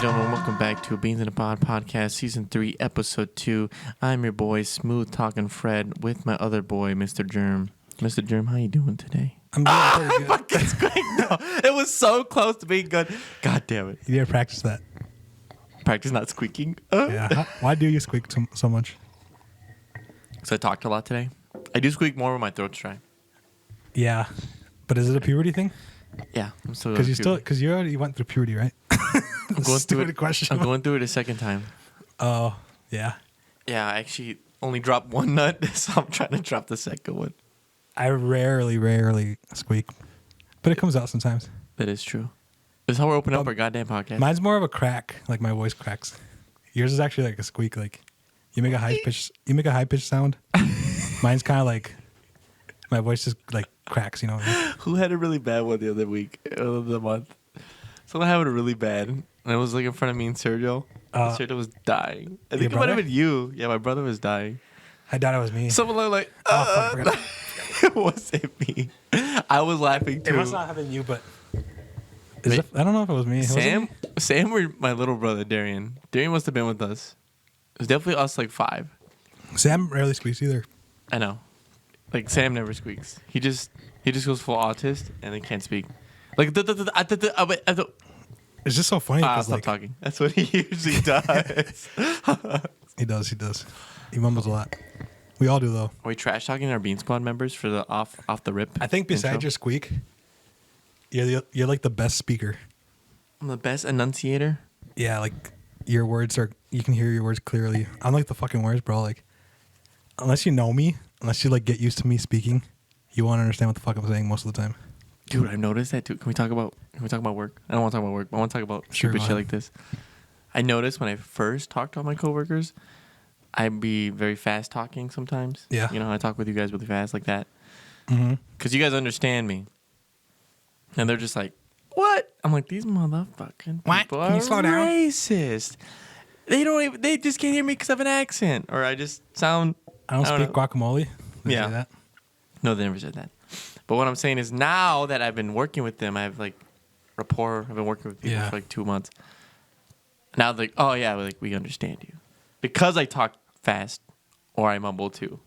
gentlemen, welcome back to Beans in a Pod podcast, season 3, episode 2. I'm your boy, smooth talking Fred, with my other boy, Mr. Germ. Mr. Germ, how you doing today? I'm doing pretty good. Fucking squeak! No, it was so close to being good. God damn it! You need to practice that. Practice not squeaking. Yeah. Why do you squeak so much? So I talked a lot today. I do squeak more when my throat's dry. Yeah, but is it a puberty thing? Yeah, I'm still Because you already went through puberty, right? I'm going through it. Question. I'm going through it a second time. Oh, yeah. Yeah, I actually only dropped one nut, so I'm trying to drop the second one. I rarely squeak, but it comes out sometimes. That is true. This is how we're opening up our goddamn podcast. Mine's more of a crack, like my voice cracks. Yours is actually like a squeak, like you make a high pitch sound. Mine's kind of like my voice just like cracks, you know. Who had a really bad one the other week of the month? Someone had it really bad, and it was like in front of me and Sergio. Sergio was dying. I think it might have been you. Yeah, my brother was dying. I thought it was me. Someone like, it wasn't me. I was laughing too. It must not have been you, but I don't know if it was me. Sam or my little brother Darian. Darian must have been with us. It was definitely us, like 5. Sam rarely squeaks either. I know. Like Sam never squeaks. He just goes full autist and then can't speak. Like it's just so funny. Stop talking. That's what he usually does. He does. He mumbles a lot. We all do though. Are we trash talking our Bean Squad members for the off the rip? I think besides your squeak, you're like the best speaker. I'm the best enunciator. Yeah, like your words you can hear your words clearly. I'm like the fucking words, bro. Like unless you know me, unless you like get used to me speaking, you won't understand what the fuck I'm saying most of the time. Dude, I've noticed that too. Can we talk about work? I don't want to talk about work. I want to talk about stupid shit like this. I noticed when I first talked to all my coworkers, I'd be very fast talking sometimes. Yeah. You know, I talk with you guys really fast like that. Mm-hmm. Because you guys understand me. And they're just like, what? I'm like, these motherfucking people are racist. They just can't hear me because I have an accent. Or I just sound... I don't speak guacamole. They say that? No, they never said that. But what I'm saying is now that I've been working with them, I have like rapport. I've been working with people for like 2 months. Now they're like, oh yeah, we understand you. Because I talk fast or I mumble too.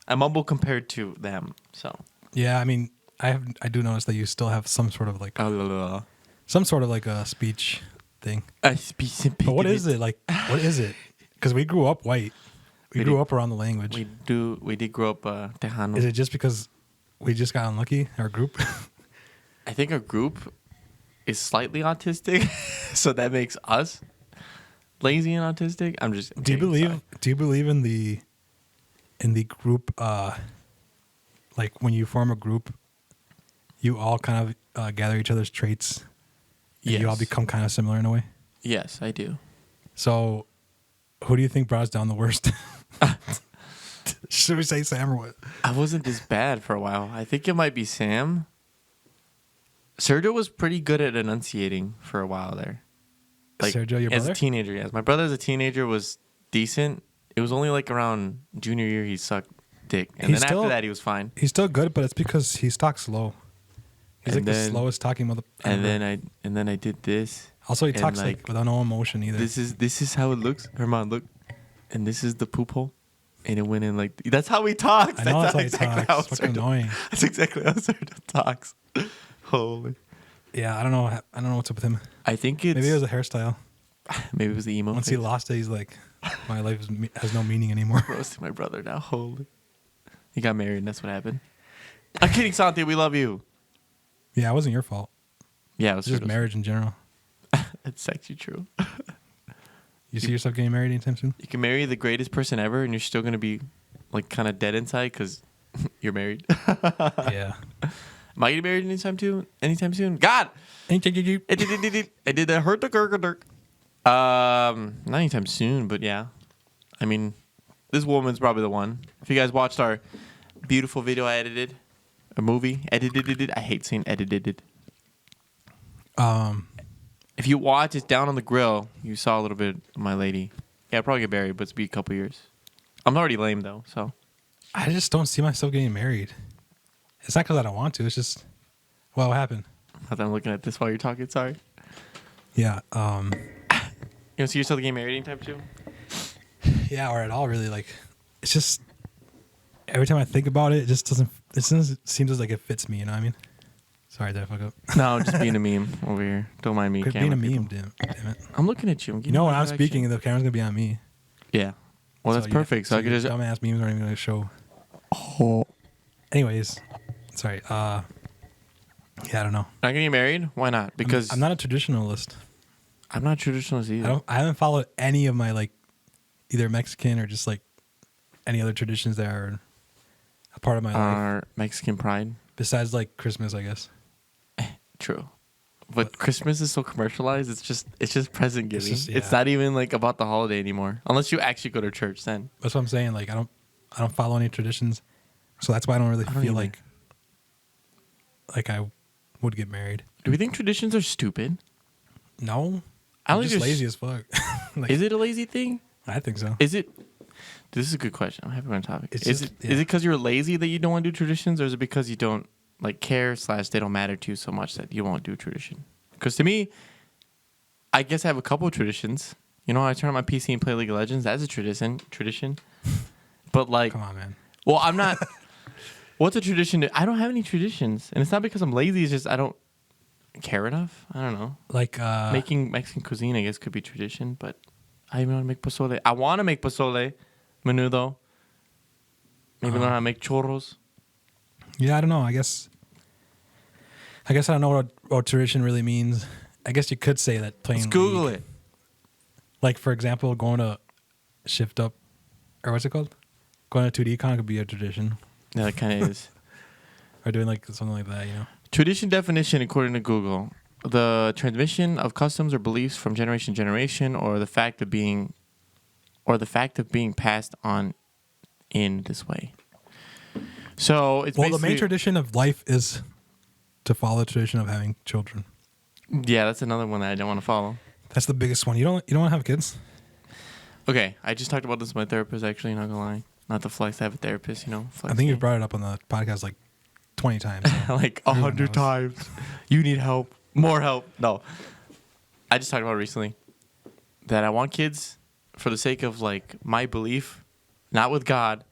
I mumble compared to them, so. Yeah, I mean, I do notice that you still have some sort of like a speech thing. But what is it? Like, what is it? Because we grew up white. We grew up around the language. We did grow up Tejano. Is it just because we just got unlucky, our group? I think our group is slightly autistic, so that makes us lazy and autistic. Do you believe in the group, like when you form a group, you all kind of gather each other's traits and you all become kind of similar in a way? Yes, I do. So who do you think brought us down the worst? Should we say Sam or what? I wasn't this bad for a while. I think it might be Sam. Sergio was pretty good at enunciating for a while there. Like, Sergio, your brother? As a teenager, yes. My brother as a teenager was decent. It was only like around junior year he sucked dick. And then after that he was fine. He's still good, but it's because he talks slow. He's like the slowest talking mother. And then I did this. Also he talks like without no emotion either. This is how it looks. Herman, look. And this is the poop hole. And it went in like... That's how he talks. I know that's exactly how he talks. It's fucking annoying. That's exactly how Sergio talks. Holy. Yeah, I don't know what's up with him. I think it's... Maybe it was a hairstyle. Maybe it was the emo Once he lost it, he's like, my life has no meaning anymore. Roasting my brother now. Holy. He got married and that's what happened. I'm kidding, Santi. We love you. Yeah, it wasn't your fault. Yeah, it was just marriage in general. It's actually true. You see yourself getting married anytime soon? You can marry the greatest person ever, and you're still going to be like kind of dead inside because you're married. Yeah. Am I getting married anytime soon? God! I did that hurt the gurgurk. Not anytime soon, but yeah. I mean, this woman's probably the one. If you guys watched our beautiful video I edited, a movie, edited it. I hate saying edited it. If you watch, it's down on the grill. You saw a little bit of my lady. Yeah, I'll probably get married, but it's be a couple years. I'm already lame, though, so. I just don't see myself getting married. It's not because I don't want to. It's just, what happened? I'm looking at this while you're talking. Sorry. Yeah. don't see yourself getting married anytime soon? Yeah, or at all, really. Like, it's just every time I think about it, it doesn't seem like it fits me. You know what I mean? Sorry, did I fuck up? No, just being a meme over here. Don't mind me. Quit being a meme, damn it. I'm looking at you. You know, when I'm speaking, the camera's gonna be on me. Yeah. Well, that's perfect. So I could just dumbass memes aren't even gonna show. Oh. Anyways, sorry. Yeah, I don't know. Not gonna get married? Why not? Because I'm not a traditionalist. I'm not a traditionalist either. I haven't followed any of my like either Mexican or just like any other traditions that are a part of my life. Mexican pride. Besides like Christmas, I guess. True. But Christmas is so commercialized. It's just present giving. It's not even like about the holiday anymore. Unless you actually go to church then. That's what I'm saying. Like I don't follow any traditions. So that's why I don't really feel like I would get married. Do we think traditions are stupid? No. I'm just lazy as fuck. Like, is it a lazy thing? I think so. Is it? This is a good question. I'm happy we're on topic. Is it because you're lazy that you don't want to do traditions, or is it because you don't like care / they don't matter to you so much that you won't do tradition? Because to me, I guess I have a couple of traditions. You know, I turn on my PC and play League of Legends. That's a tradition. But like, come on, man. Well, I'm not. What's a tradition? I don't have any traditions, and it's not because I'm lazy. It's just I don't care enough. I don't know. Like making Mexican cuisine, I guess, could be tradition, but I even want to make pozole. I want to make pozole, menudo. Maybe learn how to make churros. Yeah, I don't know. I guess I don't know what tradition really means. I guess you could say that playing. Let's Google it. Like for example, going to shift up, or what's it called? Going to 2D con could be a tradition. Yeah, that kind of is. Or doing like something like that, you know. Tradition definition, according to Google, the transmission of customs or beliefs from generation to generation, or the fact of being passed on in this way. So it's the main tradition of life is to follow the tradition of having children. Yeah, that's another one that I don't want to follow. That's the biggest one. You don't want to have kids? Okay, I just talked about this with my therapist. Actually, not gonna lie, not the flex. I have a therapist. You know, I think you brought it up on the podcast like 20 times. So like 100 times. You need help. More help. No, I just talked about it recently that I want kids for the sake of like my belief, not with God.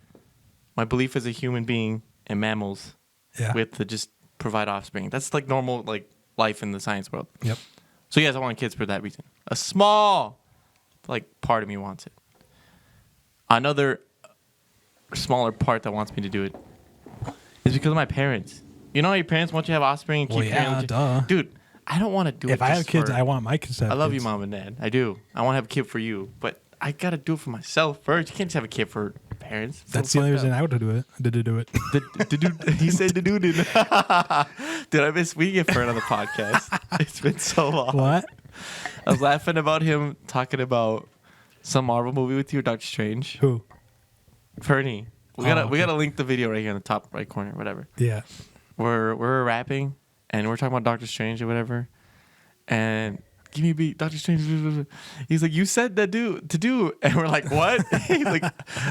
My belief as a human being and mammals. Yeah. With to just provide offspring. That's like normal like life in the science world. Yep. So yes, I want kids for that reason. A small like part of me wants it. Another smaller part that wants me to do it is because of my parents. You know how your parents want you to have offspring and keep duh. Dude, I don't want to do it. If I have kids, I want my kids to have kids. I love you, Mom and Dad. I do. I want to have a kid for you, but I gotta do it for myself first. You can't just have a kid for parents. That's the only reason I would do it. Did do it? He said the dude. Dude, I miss we get Fern on the podcast. It's been so long. What? I was laughing about him talking about some Marvel movie with you, Doctor Strange. Who? Fernie. We gotta link the video right here in the top right corner, whatever. Yeah. We're rapping and we're talking about Doctor Strange or whatever, and give me a beat, Doctor Strange. He's like, you said that to do, and we're like, what? He's like,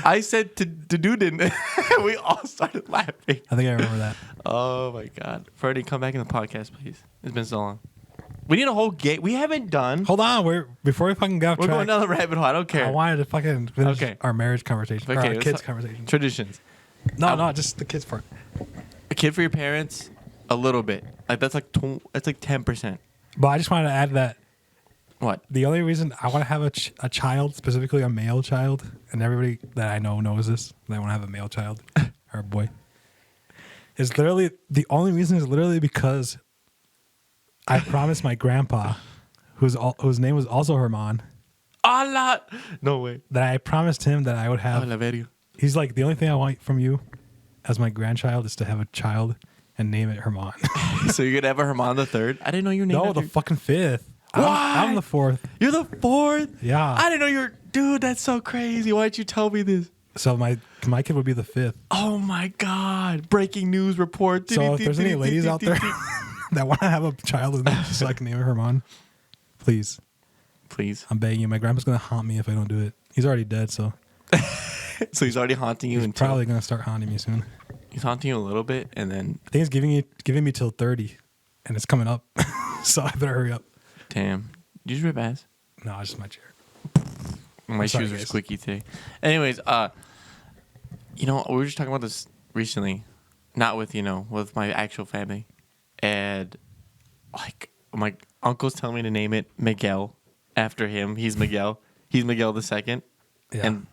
I said to do didn't. We all started laughing. I think I remember that. Oh my God, Freddie, come back in the podcast, please. It's been so long. We need a whole game. We haven't done. Hold on, before we fucking go off track. We're going down the rabbit hole. I don't care. I wanted to fucking finish our marriage conversation. Okay, or our kids conversation. Traditions. No, just the kids part. A kid for your parents, a little bit. Like that's like 10%. But I just wanted to add that. What? The only reason I want to have a child, specifically a male child, and everybody that I know knows this, that I want to have a male child or a boy, is literally the only reason is literally because I promised my grandpa, whose name was also Herman. Allah! No way. That I promised him that I would have. He's like, the only thing I want from you as my grandchild is to have a child and name it Herman. So you're going to have a Herman the third? I didn't know you named No, the fucking fifth. I'm the fourth. You're the fourth? Yeah. I didn't know you were... Dude, that's so crazy. Why didn't you tell me this? So my kid would be the fifth. Oh my God. Breaking news report. So if there's any ladies out there that want to have a child with me so I can name it Herman, please. Please. I'm begging you. My grandpa's going to haunt me if I don't do it. He's already dead, so... So he's already haunting you. He's probably going to start haunting me soon. He's haunting you a little bit, and then... I think he's giving me till 30, and it's coming up. So I better hurry up. Damn. Did you just rip ass? No, it's just my chair. My shoes are squeaky today. Anyways, we were just talking about this recently, not with with my actual family, and like my uncle's telling me to name it Miguel after him. He's Miguel. He's Miguel the second, and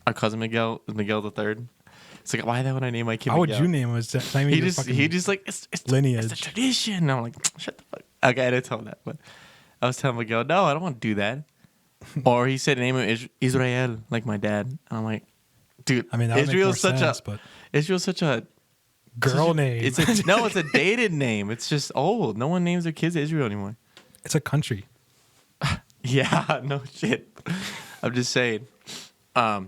our cousin Miguel is Miguel the third. It's like, why would I name my kid Miguel? How would you name him? He just like it's lineage. It's a tradition. And I'm like, shut the fuck. Okay, I didn't tell him that, but I was telling Miguel, no, I don't want to do that. Or he said name him Israel, like my dad. And I'm like, dude, I mean, Israel's such a girl name. It's a dated name. It's just old. No one names their kids Israel anymore. It's a country. Yeah, no shit. I'm just saying. I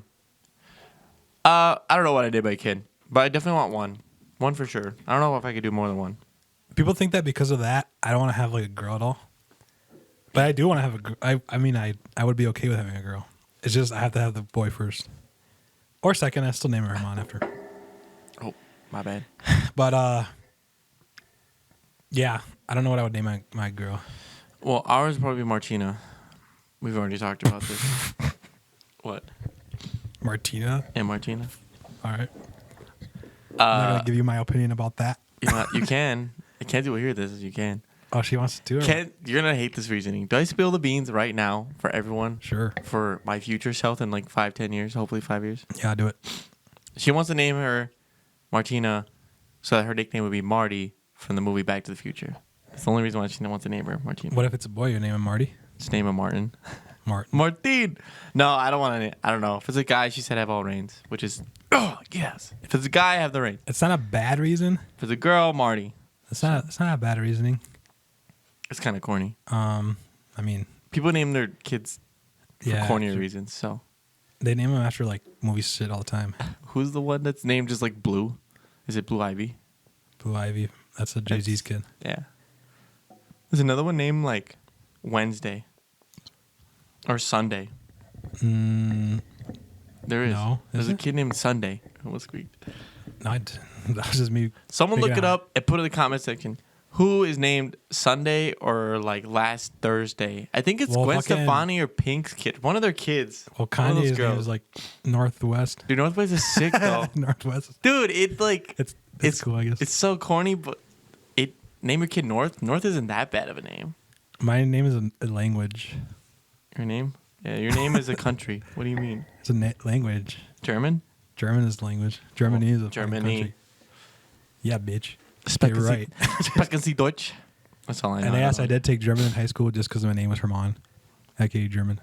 don't know what I did by kid, but I definitely want one. One for sure. I don't know if I could do more than one. People think that because of that, I don't want to have like a girl at all. But I do want to have a girl. I would be okay with having a girl. It's just I have to have the boy first. Or second, I still name her Herman after. Oh, my bad. But, yeah, I don't know what I would name my girl. Well, ours would probably be Martina. We've already talked about this. What? Martina? And Martina. All right. I'm not going to give you my opinion about that. You can. Kenzie will hear this. You can. Oh, she wants to do it? You're going to hate this reasoning. Do I spill the beans right now for everyone? Sure. For my future self in like 5-10 years, hopefully 5 years? Yeah, do it. She wants to name her Martina so that her nickname would be Marty from the movie Back to the Future. That's the only reason why she wants to name her Martina. What if it's a boy? You name him Marty? Just name him Martin. Martin. No, I don't want to. I don't know. If it's a guy, she said have all reins, which is, oh, yes. If it's a guy, I have the reins. It's not a bad reason. If it's a girl, Marty. It's not a bad reasoning. It's kind of corny. I mean, people name their kids for cornier reasons, so. They name them after like movie shit all the time. Who's the one that's named just like Blue? Is it Blue Ivy? Blue Ivy. That's a Jay-Z's kid. Yeah. There's another one named like Wednesday. Or Sunday. There is. No, There's a kid named Sunday. I almost squeaked. No, that was just me. Someone look it up and put it in the comment section. Who is named Sunday or like last Thursday? I think it's Gwen Stefani or Pink's kid. One of their kids. Well, Kanye's name is like Northwest. Dude, Northwest is sick though. Northwest. Dude, it's cool, I guess. It's so corny, but name your kid North. North isn't that bad of a name. My name is a language. Your name? Yeah, your name is a country. What do you mean? It's a language. German? German is language. Germany is a country. Yeah, bitch. You're right. Sprechen Sie Deutsch? That's all I know. And yes, I did take German in high school just because my name was Herman. aka German.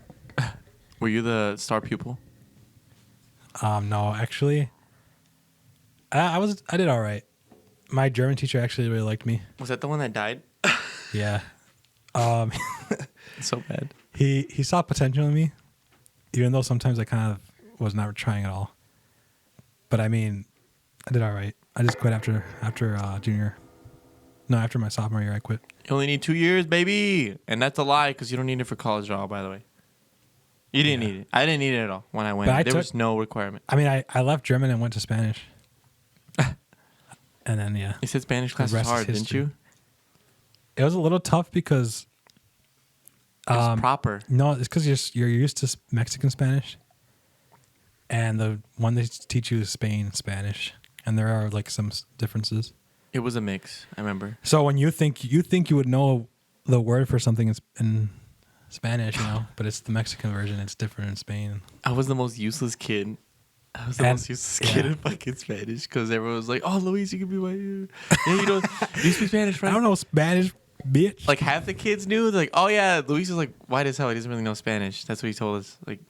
Were you the star pupil? No, actually, I did all right. My German teacher actually really liked me. Was that the one that died? Yeah. So bad. He saw potential in me, even though sometimes I kind of was not trying at all. But I mean, I did all right. I just quit after my sophomore year. I quit. You only need 2 years, baby, and that's a lie because you don't need it for college at all. By the way, you didn't need it. I didn't need it at all when I went. There was no requirement. I mean, I left German and went to Spanish. And then you said Spanish class was hard, didn't you? It was a little tough because it's proper. No, it's because you're used to Mexican Spanish, and the one they teach you is Spanish, and there are like some differences. It was a mix. I remember. So when you think you would know the word for something in Spanish, but it's the Mexican version. It's different in Spain. I was the most useless kid. Most useless kid in fucking Spanish because everyone was like, "Oh, Luis, you can be my you speak Spanish, right?" I don't know Spanish, bitch. Like half the kids knew. They're like, "Oh yeah, Luis is like white as hell. He doesn't really know Spanish." That's what he told us, like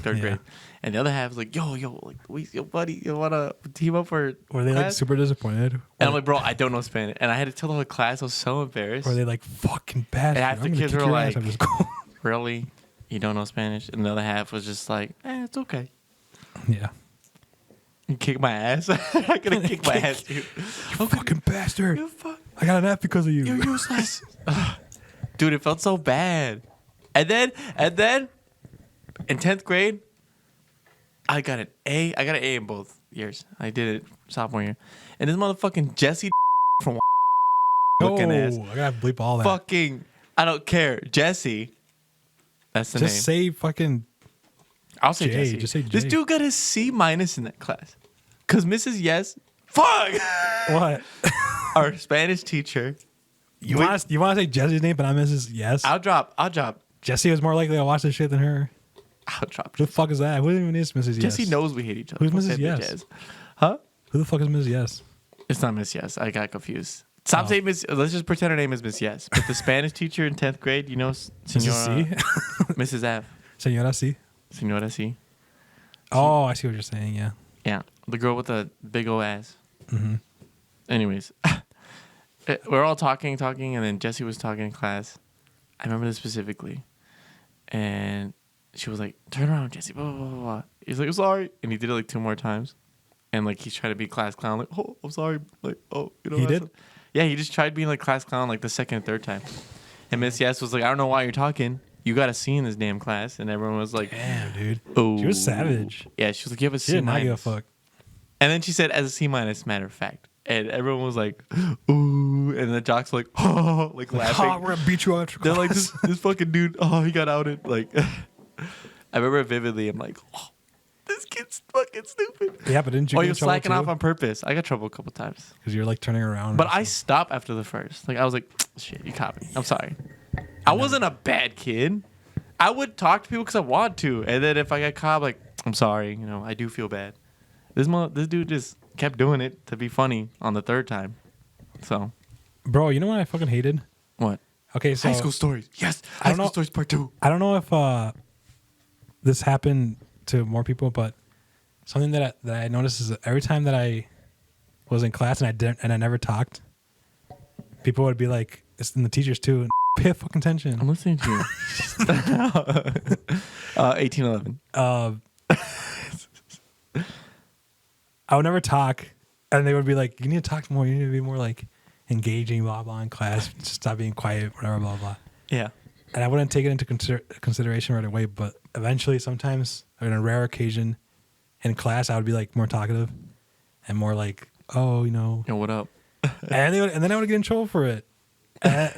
third grade. And the other half was like, "Yo, like Luis, yo, buddy, you wanna team up for?" Were they like super disappointed? And I'm like, "Bro, I don't know Spanish," and I had to tell the whole class. I was so embarrassed. Were they like fucking bad? And half the kids were like, "Really, you don't know Spanish?" And the other half was just like, "It's okay." Yeah. You kick my ass? I'm gonna kick my ass, dude. You fucking bastard. I got an F because of you. You're useless. Dude, it felt so bad. And then in 10th grade, I got an A. I got an A in both years. I did it sophomore year. And this motherfucking Jesse from looking ass. I gotta bleep all that. Fucking, I don't care. Jesse. That's the name. Just say fucking. I'll say Jesse. Just say J. This dude got a C- in that class. Because Mrs. Yes, fuck! What? Our Spanish teacher. You want to say Jesse's name, but I'm Mrs. Yes? I'll drop. Jesse was more likely to watch this shit than her. I'll drop. Who the fuck is that? Who even is Mrs. Yes? Jesse knows we hate each other. Who's Mrs. Yes? Huh? Who the fuck is Mrs. Yes? It's not Miss Yes. I got confused. Stop saying Miss. Let's just pretend her name is Miss Yes. But the Spanish teacher in 10th grade, you know, Senora, Mrs. F. Senora C. Senora C. Oh, I see what you're saying. Yeah. Yeah, the girl with the big old ass. Mm-hmm. Anyways, we're all talking, and then Jessie was talking in class. I remember this specifically, and she was like, "Turn around, Jessie." Blah blah blah blah. He's like, "I'm sorry," and he did it like 2 more times, and like he's trying to be class clown, like, "Oh, I'm sorry," like, "Oh, you know." He did. Yeah, he just tried being like class clown like the second and third time, and Miss Yes was like, "I don't know why you're talking. You got a C in this damn class," and everyone was like, "Damn, dude." Oh, she was savage. Yeah, she was like, "You have a C-." She did not give a fuck. And then she said, "As a C-," matter of fact. And everyone was like, "Ooh," and the jocks were like, "Oh," like laughing. "Oh, we're gonna beat you out." They're like, this fucking dude. Oh, he got outed. Like, I remember vividly. I'm like, "Oh, this kid's fucking stupid." Yeah, but didn't you? Oh, you're slacking off on purpose. I got trouble a couple times because you're like turning around. But I stopped after the first. Like, I was like, "Shit, you caught me. I'm sorry." I wasn't a bad kid. I would talk to people because I want to, and then if I got caught, like, "I'm sorry. You know, I do feel bad." This dude just kept doing it to be funny on the third time. So, bro, you know what I fucking hated? What? Okay, so high school stories. Yes, high school stories part 2. I don't know if this happened to more people, but something that I noticed is that every time that I was in class and I never talked, people would be like, it's in the teachers too, pay fucking attention. I'm listening to you. 1811. I would never talk, and they would be like, "You need to talk more. You need to be more like engaging, blah blah, in class. Just stop being quiet, whatever, blah blah." Yeah. And I wouldn't take it into consideration right away, but eventually, sometimes, on a rare occasion, in class, I would be like more talkative and more like, "Oh, you know, yo, what up?" and then I would get in trouble for it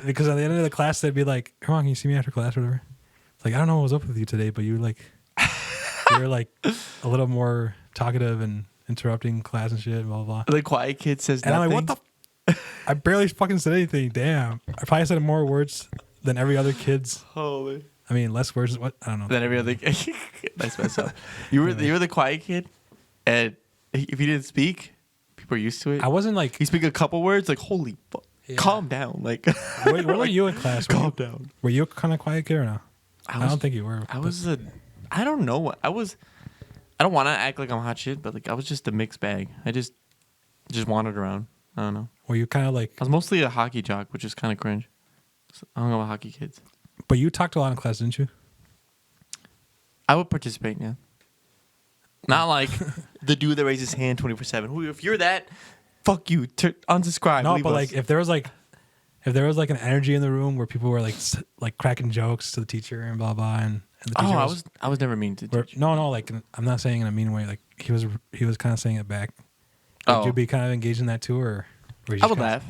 because at the end of the class, they'd be like, "Come on, can you see me after class, or whatever?" It's like, I don't know what was up with you today, but you were like a little more talkative and interrupting class and shit, blah blah. The quiet kid says nothing. And I'm like, what the? I barely fucking said anything. Damn, I probably said more words than every other kid's. Holy. I mean, less words. What? I don't know. Than every other. Nice mess up. You were the quiet kid, and if you didn't speak, people are used to it. I wasn't like. You speak a couple words, like holy fuck. Yeah. Calm down. Like, where were you in class? Calm down. Were you a kind of quiet kid or no? I don't think you were. I don't know what I was. I don't want to act like I'm hot shit, but like I was just a mixed bag. I just wandered around. I don't know. Were you kind of like? I was mostly a hockey jock, which is kind of cringe. So I don't know about hockey kids. But you talked a lot in class, didn't you? I would participate, yeah. Not like the dude that raises his hand 24/7. If you're that, fuck you. Unsubscribe. No, but like if there was like an energy in the room where people were like cracking jokes to the teacher and blah blah, and the teacher I was never mean to the teacher. No, like I'm not saying in a mean way. Like he was kind of saying it back. Would you be kind of engaged in that too, or I would laugh.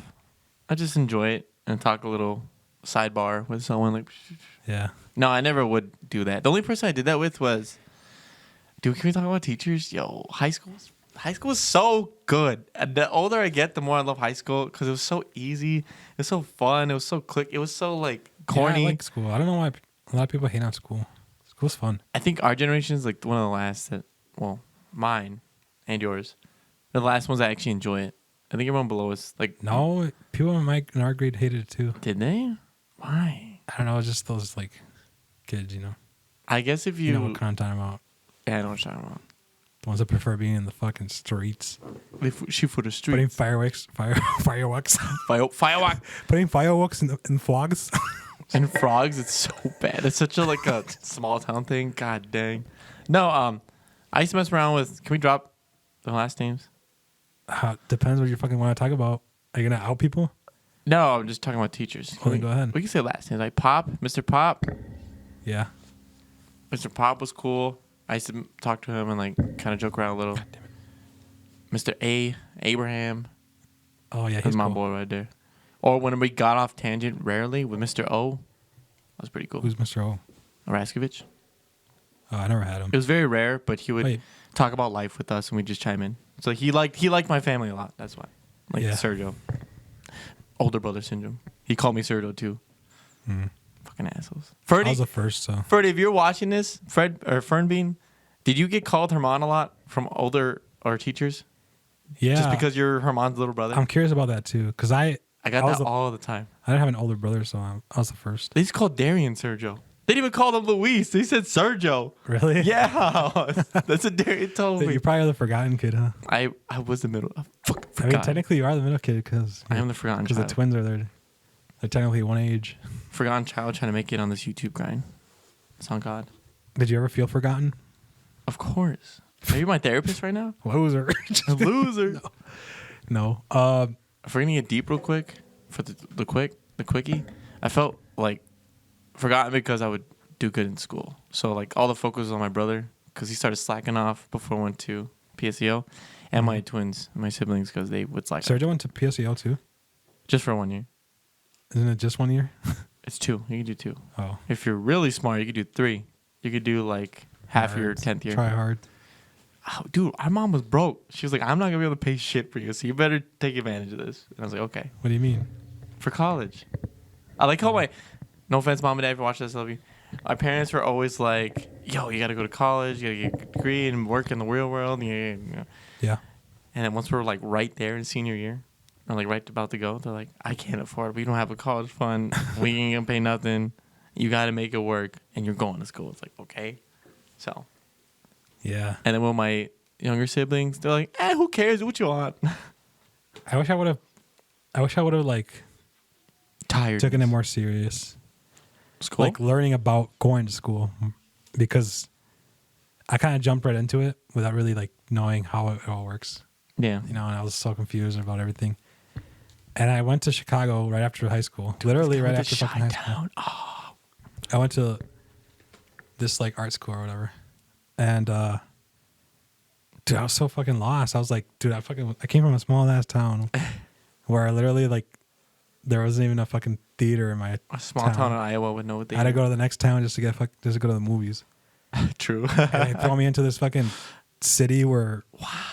I just enjoy it and talk a little sidebar with someone like. Yeah. No, I never would do that. The only person I did that with was. Dude, can we talk about teachers? Yo, high school is so good. And the older I get, the more I love high school because it was so easy. It was so fun. It was so quick. It was so like corny. Yeah, I like school. I don't know why a lot of people hate on school. School's fun. I think our generation is like one of the last that, well, mine and yours, the last ones that actually enjoy it. I think everyone below us like. No, people in our grade hated it too. Did they? Why? I don't know. It's just those like kids, you know. I guess if you know what kind of time out. Yeah, I know what you're talking about. The ones that prefer being in the fucking streets. They shoot for the streets. Putting fireworks. Putting fireworks in frogs. And frogs, it's so bad. It's such a small town thing. God dang. No, I used to mess around with. Can we drop the last names? Depends what you fucking want to talk about. Are you gonna out people? No, I'm just talking about teachers. Go ahead. We can say last names like Pop, Mr. Pop. Yeah. Mr. Pop was cool. I used to talk to him and like kind of joke around a little. God damn it. Mr. Abraham. Oh yeah, he's my cool. boy right there. Or when we got off tangent rarely with Mr. O. That was pretty cool. Who's Mr. O? Raskovich. Oh, I never had him. It was very rare, but he would talk about life with us, and we'd just chime in. So he liked my family a lot. That's why. Sergio. Older brother syndrome. He called me Sergio too. Fucking assholes. Ferdy, I was the first, so. Ferdy, if you're watching this, Fern Bean, did you get called Herman a lot from older or teachers? Yeah. Just because you're Herman's little brother? I'm curious about that too, because I got that all the time. I didn't have an older brother, so I was the first. They just called Darian Sergio. They didn't even call him Luis. They said Sergio. Really? Yeah. That's what Darian told me. You're probably the forgotten kid, huh? I was the middle. I mean, technically you are the middle kid because I am the forgotten child. Because the twins are there. They're technically one age. Forgotten child trying to make it on this YouTube grind. It's on God. Did you ever feel forgotten? Of course. Are you my therapist right now? Loser. Loser. No. If we're going to get deep real quick for the quickie, I felt like forgotten because I would do good in school. So like all the focus was on my brother because he started slacking off before I went to PSEO, and my twins, my siblings, because they would slack. Sergio went to PSEO too? Just for 1 year. Isn't it just 1 year? It's 2. You can do 2. Oh. If you're really smart, you could do 3. You could do like half your 10th year. Try hard. Oh, dude, our mom was broke. She was like, I'm not going to be able to pay shit for you, so you better take advantage of this. And I was like, okay. What do you mean? For college. I like how no offense, mom and dad, if you watch this, I love you. My parents were always like, yo, you got to go to college, you got to get a degree and work in the real world. Yeah. And then once we're like right there in senior year, or like right about to go, they're like, I can't afford it. We don't have a college fund. We ain't going to pay nothing. You got to make it work. And you're going to school. It's like, okay. So. Yeah. And then with my younger siblings, they're like, who cares? What you want? I wish I would have like taken it more serious. School? Like learning about going to school, because I kind of jumped right into it without really like knowing how it all works. Yeah. You know, and I was so confused about everything. And I went to Chicago right after high school. Dude, literally right after fucking high school. Oh. I went to this like art school or whatever. And dude, I was so fucking lost. I was like, dude, I came from a small ass town where literally like there wasn't even a fucking theater in my small town in Iowa with no theater. I had to go to the next town just to go to the movies. True. And they throw me into this fucking city where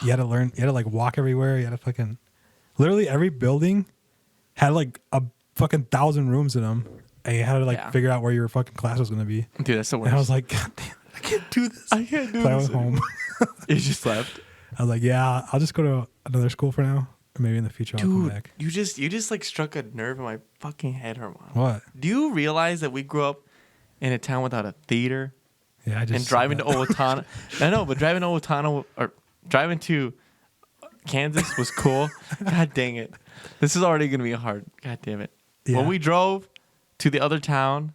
you had to like walk everywhere. You had to fucking literally every building had like a fucking 1,000 rooms in them, and you had to like figure out where your fucking class was gonna be. Dude, that's the worst. And I was like, God damn, I can't do this. I can't do so this. I went home. You just left. I was like, yeah, I'll just go to another school for now. Or maybe in the future I'll come back. You just like struck a nerve in my fucking head, Herman. What? Do you realize that we grew up in a town without a theater? Yeah, I just. And driving to Owatonna. No, but driving to Owatonna or driving to Kansas was cool. God dang it. This is already going to be hard. God damn it. Yeah. When we drove to the other town,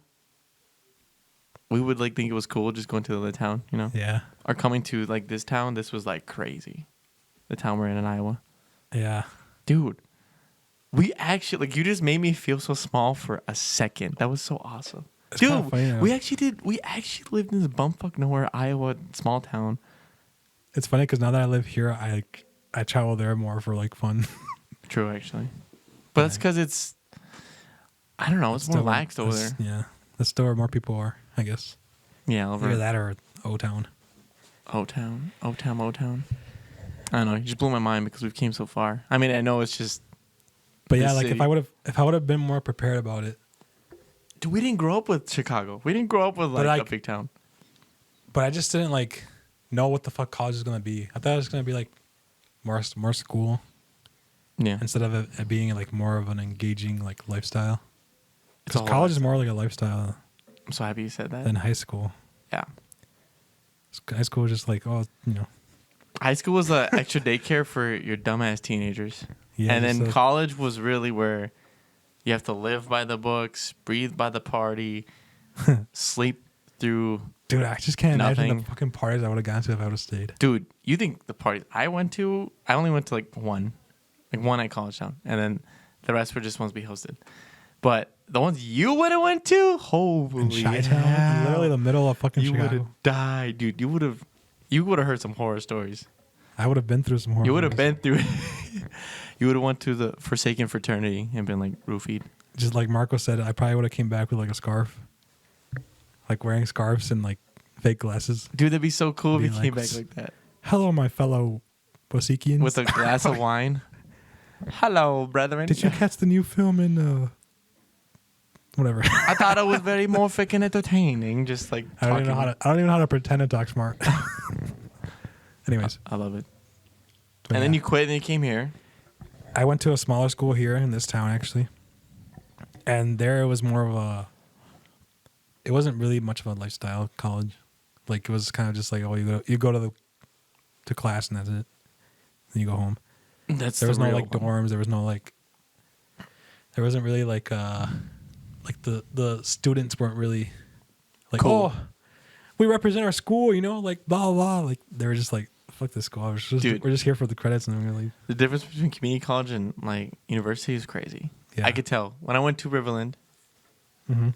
we would like think it was cool just going to the other town, you know? Yeah. Or coming to like this town, this was like crazy. The town we're in Iowa. Yeah. Dude, we actually, like, you just made me feel so small for a second. That was so awesome. It's dude, funny, we actually lived in this bumfuck nowhere Iowa small town. It's funny because now that I live here, I travel there more for like fun. True, actually. But that's because it's, I don't know, it's more relaxed over there. Yeah. That's still where more people are, I guess. Yeah, over either that or O-Town. O-Town. I don't know. You just blew my mind because we've came so far. I mean, I know it's just. But yeah, like city. if I would have been more prepared about it. Dude, we didn't grow up with Chicago. We didn't grow up with like a big town. But I just didn't like know what the fuck college is gonna be. I thought it was gonna be like more school. Yeah. Instead of it being like more of an engaging like lifestyle. Because college is more like a lifestyle. I'm so happy you said that. Than high school. Yeah. High school was just like, High school was an extra daycare for your dumbass teenagers. Yeah. And then college was really where you have to live by the books, breathe by the party, sleep through. Dude, I just can't imagine the fucking parties I would have gone to if I would have stayed. Dude, you think the parties I went to, I only went to like one at College Town. And then the rest were just ones we hosted. But the ones you would have went to, holy in Chi-Town, literally the middle of fucking Chicago. You would have died, dude. You would have heard some horror stories. I would have been through some horror. You would have been through. You would have went to the Forsaken Fraternity and been like roofied. Just like Marco said, I probably would have came back with like a scarf, like wearing scarves and like fake glasses. Dude, that'd be so cool if he came back like that. Hello, my fellow Bosikians. With a glass of wine. Hello, brethren. Did you catch the new film in whatever? I thought it was very more freaking entertaining. Just like I don't even know how to pretend to talk smart. Anyways, I love it. But and then you quit and you came here. I went to a smaller school here in this town actually, and there it was more of a. It wasn't really much of a lifestyle college, like it was kind of just like you go to class and that's it, then you go home. There was no like dorms. There was no like. There wasn't really like the students weren't really like cool. Oh, we represent our school, you know, like blah blah. Like they were just like fuck this school. We're just here for the credits and then we're gonna leave. The difference between community college and like university is crazy. Yeah. I could tell when I went to Riverland. Mm-hmm.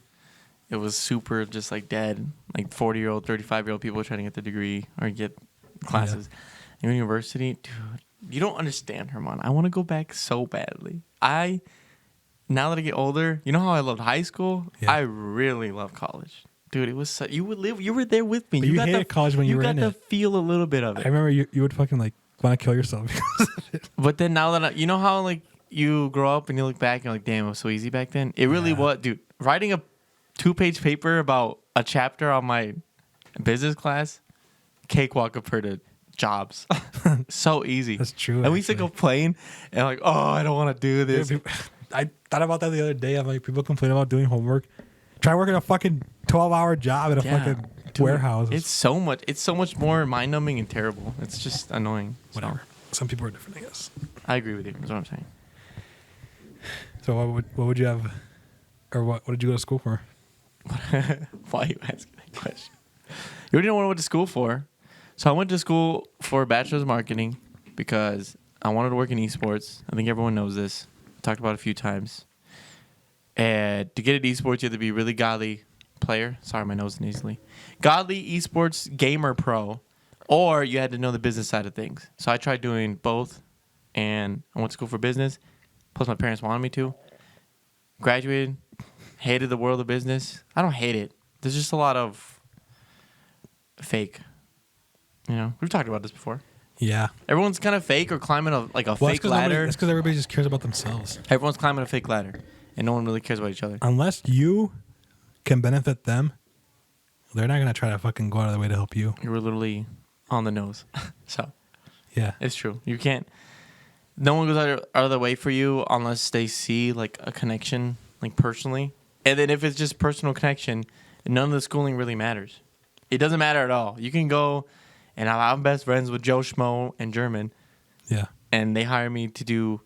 It was super just like dead, like 40-year-old, 35-year-old people trying to get the degree or get classes. In university, dude, you don't understand, Herman. I want to go back so badly. Now that I get older, you know how I loved high school? Yeah. I really love college. Dude, it was you were there with me. But you hated college when you were in it. You got to feel a little bit of it. I remember you would fucking like want to kill yourself because of it. But then now that you know how like you grow up and you look back and you're like, damn, it was so easy back then. It really was, dude. Writing a 2-page paper about a chapter on my business class, cakewalk compared to jobs. So easy. That's true. And we used to go playing and like, oh, I don't want to do this. Yeah, I thought about that the other day. I'm like, people complain about doing homework. Try working a fucking 12-hour job at a fucking warehouse. It's so much more mind-numbing and terrible. It's just annoying. Whatever. Some people are different, I guess. I agree with you. That's what I'm saying. So what would you have, or what did you go to school for? Why are you asking that question? You already know what I went to school for. So I went to school for a bachelor's of marketing because I wanted to work in esports. I think everyone knows this. I talked about it a few times. And to get into esports, you have to be a really godly player. Sorry, my nose nasally. Godly esports gamer pro. Or you had to know the business side of things. So I tried doing both. And I went to school for business. Plus my parents wanted me to. Graduated. Hated the world of business. I don't hate it. There's just a lot of fake. You know, we've talked about this before. Yeah. Everyone's kind of fake or climbing a fake ladder. That's because everybody just cares about themselves. Everyone's climbing a fake ladder, and no one really cares about each other. Unless you can benefit them, they're not going to try to fucking go out of their way to help you. You were literally on the nose. So, yeah. It's true. You can't. No one goes out of their way for you unless they see like a connection, like personally. And then if it's just personal connection, none of the schooling really matters. It doesn't matter at all. You can go, and I'm best friends with Joe Schmo and German. Yeah. And they hire me to do,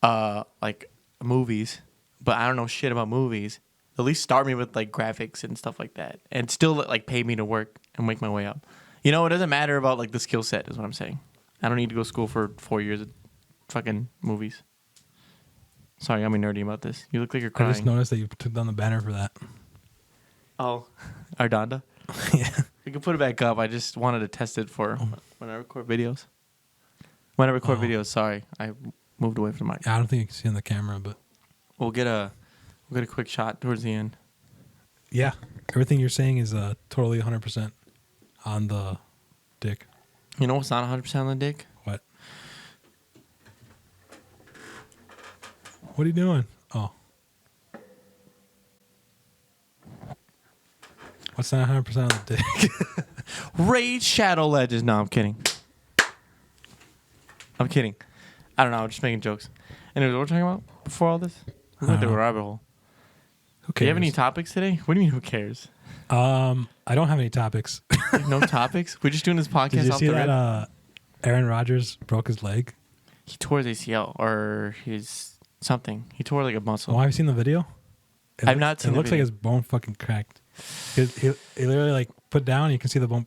like, movies. But I don't know shit about movies. At least start me with, like, graphics and stuff like that. And still, like, pay me to work and make my way up. You know, it doesn't matter about, like, the skill set is what I'm saying. I don't need to go to school for 4 years of fucking movies. Sorry, I got me nerdy about this. You look like you're crying. I just noticed that you took down the banner for that. Oh, Ardonda? Yeah. We can put it back up. I just wanted to test it for when I record videos. When I record videos, sorry. I moved away from the mic. Yeah, I don't think you can see on the camera, but we'll get a quick shot towards the end. Yeah. Everything you're saying is totally 100% on the dick. You know what's not 100% on the dick? What? What are you doing? Oh. What's not 100% on the dick? Raid Shadow Legends. No, I'm kidding. I'm kidding. I don't know. I'm just making jokes. Anyways, what we're talking about before all this? We went through a rabbit hole. Who cares? Do you have any topics today? What do you mean, who cares? I don't have any topics. No topics? We're just doing this podcast. Did you see that Aaron Rodgers broke his leg? He tore his ACL or his something. He tore like a muscle. Oh, have you seen the video? I've not seen it. It looks like his bone fucking cracked. He literally like put down. You can see the bone.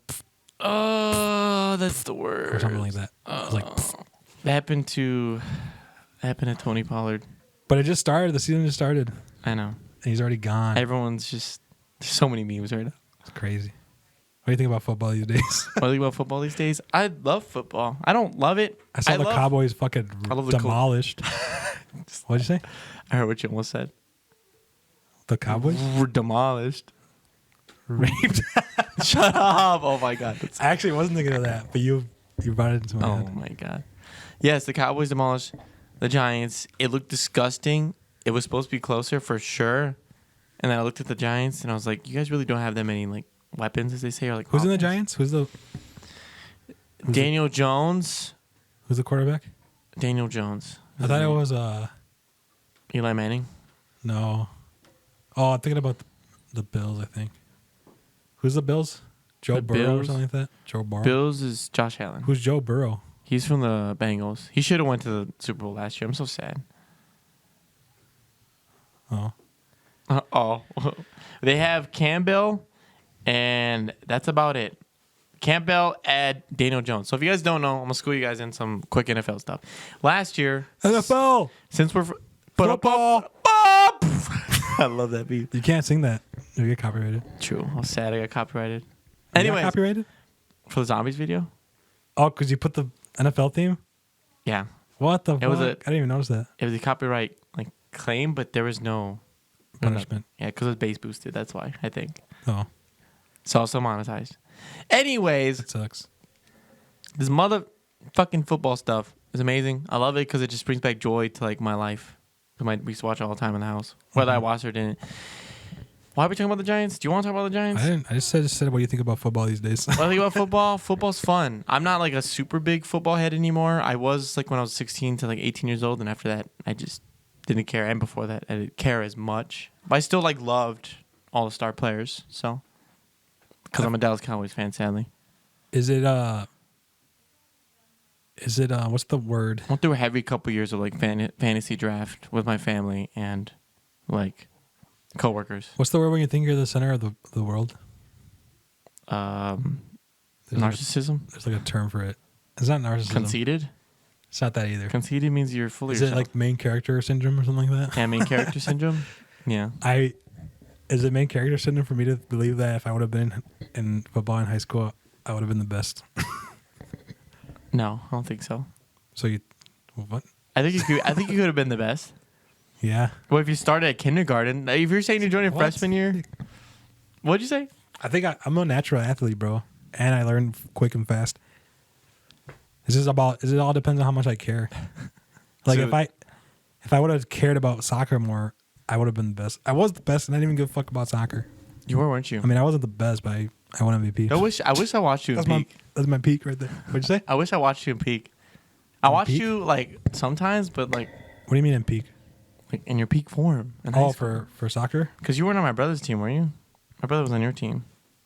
Oh, that's the word. Or something like that. It was like that happened to Tony Pollard. But it just started. The season just started. I know. And he's already gone. Everyone's just there's so many memes right now. It's crazy. What do you think about football these days? What do you think about football these days? I love football. I don't love it. I saw the Cowboys fucking demolished. What'd you say? I heard what you almost said. The Cowboys were demolished. Raped. Shut up! Oh my god. I actually wasn't thinking of that, but you brought it into my head. Oh my god. Yes, the Cowboys demolished the Giants. It looked disgusting. It was supposed to be closer for sure. And then I looked at the Giants and I was like, you guys really don't have that many like weapons, as they say, or like who's offense. in the Giants? Who's Daniel Jones. Who's the quarterback? Daniel Jones. I thought it was Eli Manning. No. Oh, I'm thinking about the Bills, I think. Who's the Bills? Joe Burrow or something like that? Joe Burrow? Bills is Josh Allen. Who's Joe Burrow? He's from the Bengals. He should have went to the Super Bowl last year. I'm so sad. Oh. They have Campbell, and that's about it. Campbell and Daniel Jones. So if you guys don't know, I'm going to school you guys in some quick NFL stuff. Last year... NFL! Since we're... Football! I love that beat. You can't sing that. You get copyrighted. True. I'm sad I got copyrighted. Anyway, copyrighted? For the Zombies video? Oh, because you put the NFL theme? Yeah. What the fuck? I didn't even notice that. It was a copyright like claim, but there was no... punishment. Yeah, because it was bass boosted. That's why, I think. Oh. It's also monetized. Anyways. It sucks. This motherfucking football stuff is amazing. I love it because it just brings back joy to like my life. We used to watch it all the time in the house, whether I watched it or didn't. Why are we talking about the Giants? Do you want to talk about the Giants? I didn't. I just said what do you think about football these days? What do you think about football? Football's fun. I'm not like a super big football head anymore. I was like when I was 16 to like 18 years old, and after that, I just didn't care. And before that, I didn't care as much. But I still like loved all the star players. So, because I'm a Dallas Cowboys fan, sadly. Is it what's the word? I went through a heavy couple years of like fantasy draft with my family and like coworkers. What's the word when you think you're the center of the world? Narcissism. There's like a term for it. It's not narcissism. Conceited. It's not that either. Conceited means you're full of yourself. Is it like main character syndrome or something like that? Yeah, main character syndrome. Yeah. Is it main character syndrome for me to believe that if I would have been in football in high school, I would have been the best? No, I don't think so. So what? I think you could have been the best. Yeah. Well, if you started at kindergarten, if you're saying you're joining freshman year, what'd you say? I think I'm a natural athlete, bro, and I learn quick and fast. It all depends on how much I care. Like So- if I would have cared about soccer more, I would have been the best. I was the best, and I didn't even give a fuck about soccer. You were, weren't you? I mean, I wasn't the best, but I won MVP. I wish I watched you in peak. That's my peak right there. What'd you say? I wish I watched you in peak. I watched you like sometimes, but like What do you mean in peak? like in your peak form. In high school. for soccer? Because you weren't on my brother's team, were you? My brother was on your team.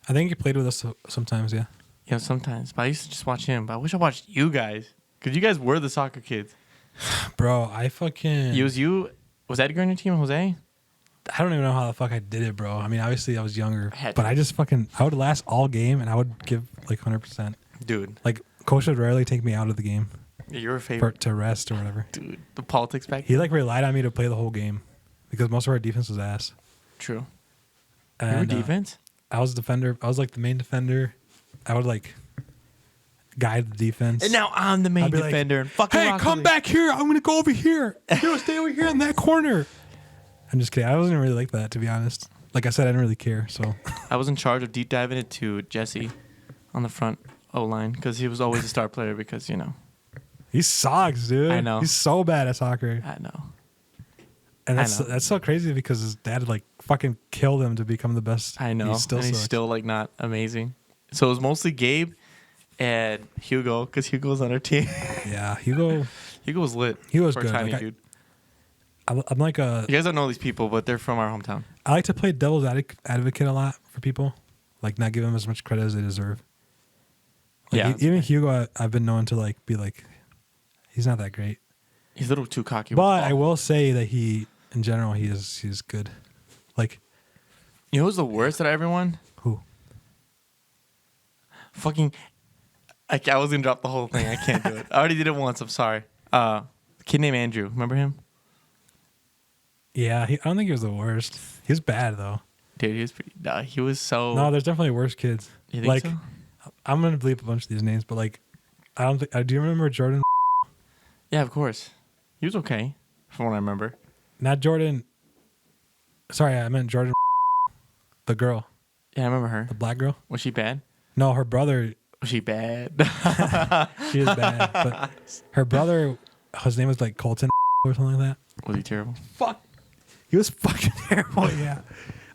I think he played with us sometimes, yeah. Yeah, sometimes. But I used to just watch him. But I wish I watched you guys. Because you guys were the soccer kids. Bro, I fucking... It was you. Was Edgar on your team, Jose? I don't even know how the fuck I did it, bro. I mean, obviously I was younger. Had But to. I just I would last all game, and I would give like 100%. Dude. Like, coach would rarely take me out of the game Yeah, you're a favorite. to rest or whatever. Dude, the politics back He then. like relied on me to play the whole game because most of our defense was ass. True. And, Your defense? I was a defender. I was like the main defender. I would like guide the defense. And now I'm the main I'd be like, defender. And fucking hey, Rocket come League. back here. I'm going to go over here. You stay over here in that corner. I'm just kidding. I wasn't really like that, to be honest. Like I said, I didn't really care. So I was in charge of deep diving it to Jesse on the front O-line because he was always a star player because, you know. he sucks, dude. I know. He's so bad at soccer. I know. And I know. that's so crazy because his dad like fucking killed him to become the best. I know. He still and he's sucks. still like not amazing. So it was mostly Gabe and Hugo because Hugo was on our team. Yeah, Hugo Hugo was lit. He was for good. A tiny Like, dude. I'm like a... You guys don't know these people, but they're from our hometown. I like to play devil's advocate a lot for people. Like not give them as much credit as they deserve. Like, Yeah. even Hugo, I've been known to like be like, he's not that great. He's a little too cocky. But I will say that in general, he's good. Like, You know who's the worst out of everyone? who? Fucking. I was going to drop the whole thing. I can't do it. I already did it once. I'm sorry. Kid named Andrew. Remember him? Yeah, I don't think he was the worst. He was bad though. Dude, he was pretty. He was so. No, there's definitely worse kids. You think like, so? I'm gonna bleep a bunch of these names, but like, I don't think. Do you remember Jordan? Yeah, of course. He was okay, from what I remember. Not Jordan. Sorry, I meant Jordan. The girl. Yeah, I remember her. The black girl. Was she bad? No, her brother. Was she bad? She is bad. But her brother, his name was like Colton or something like that. Was he terrible? Fuck. He was fucking terrible. Yeah.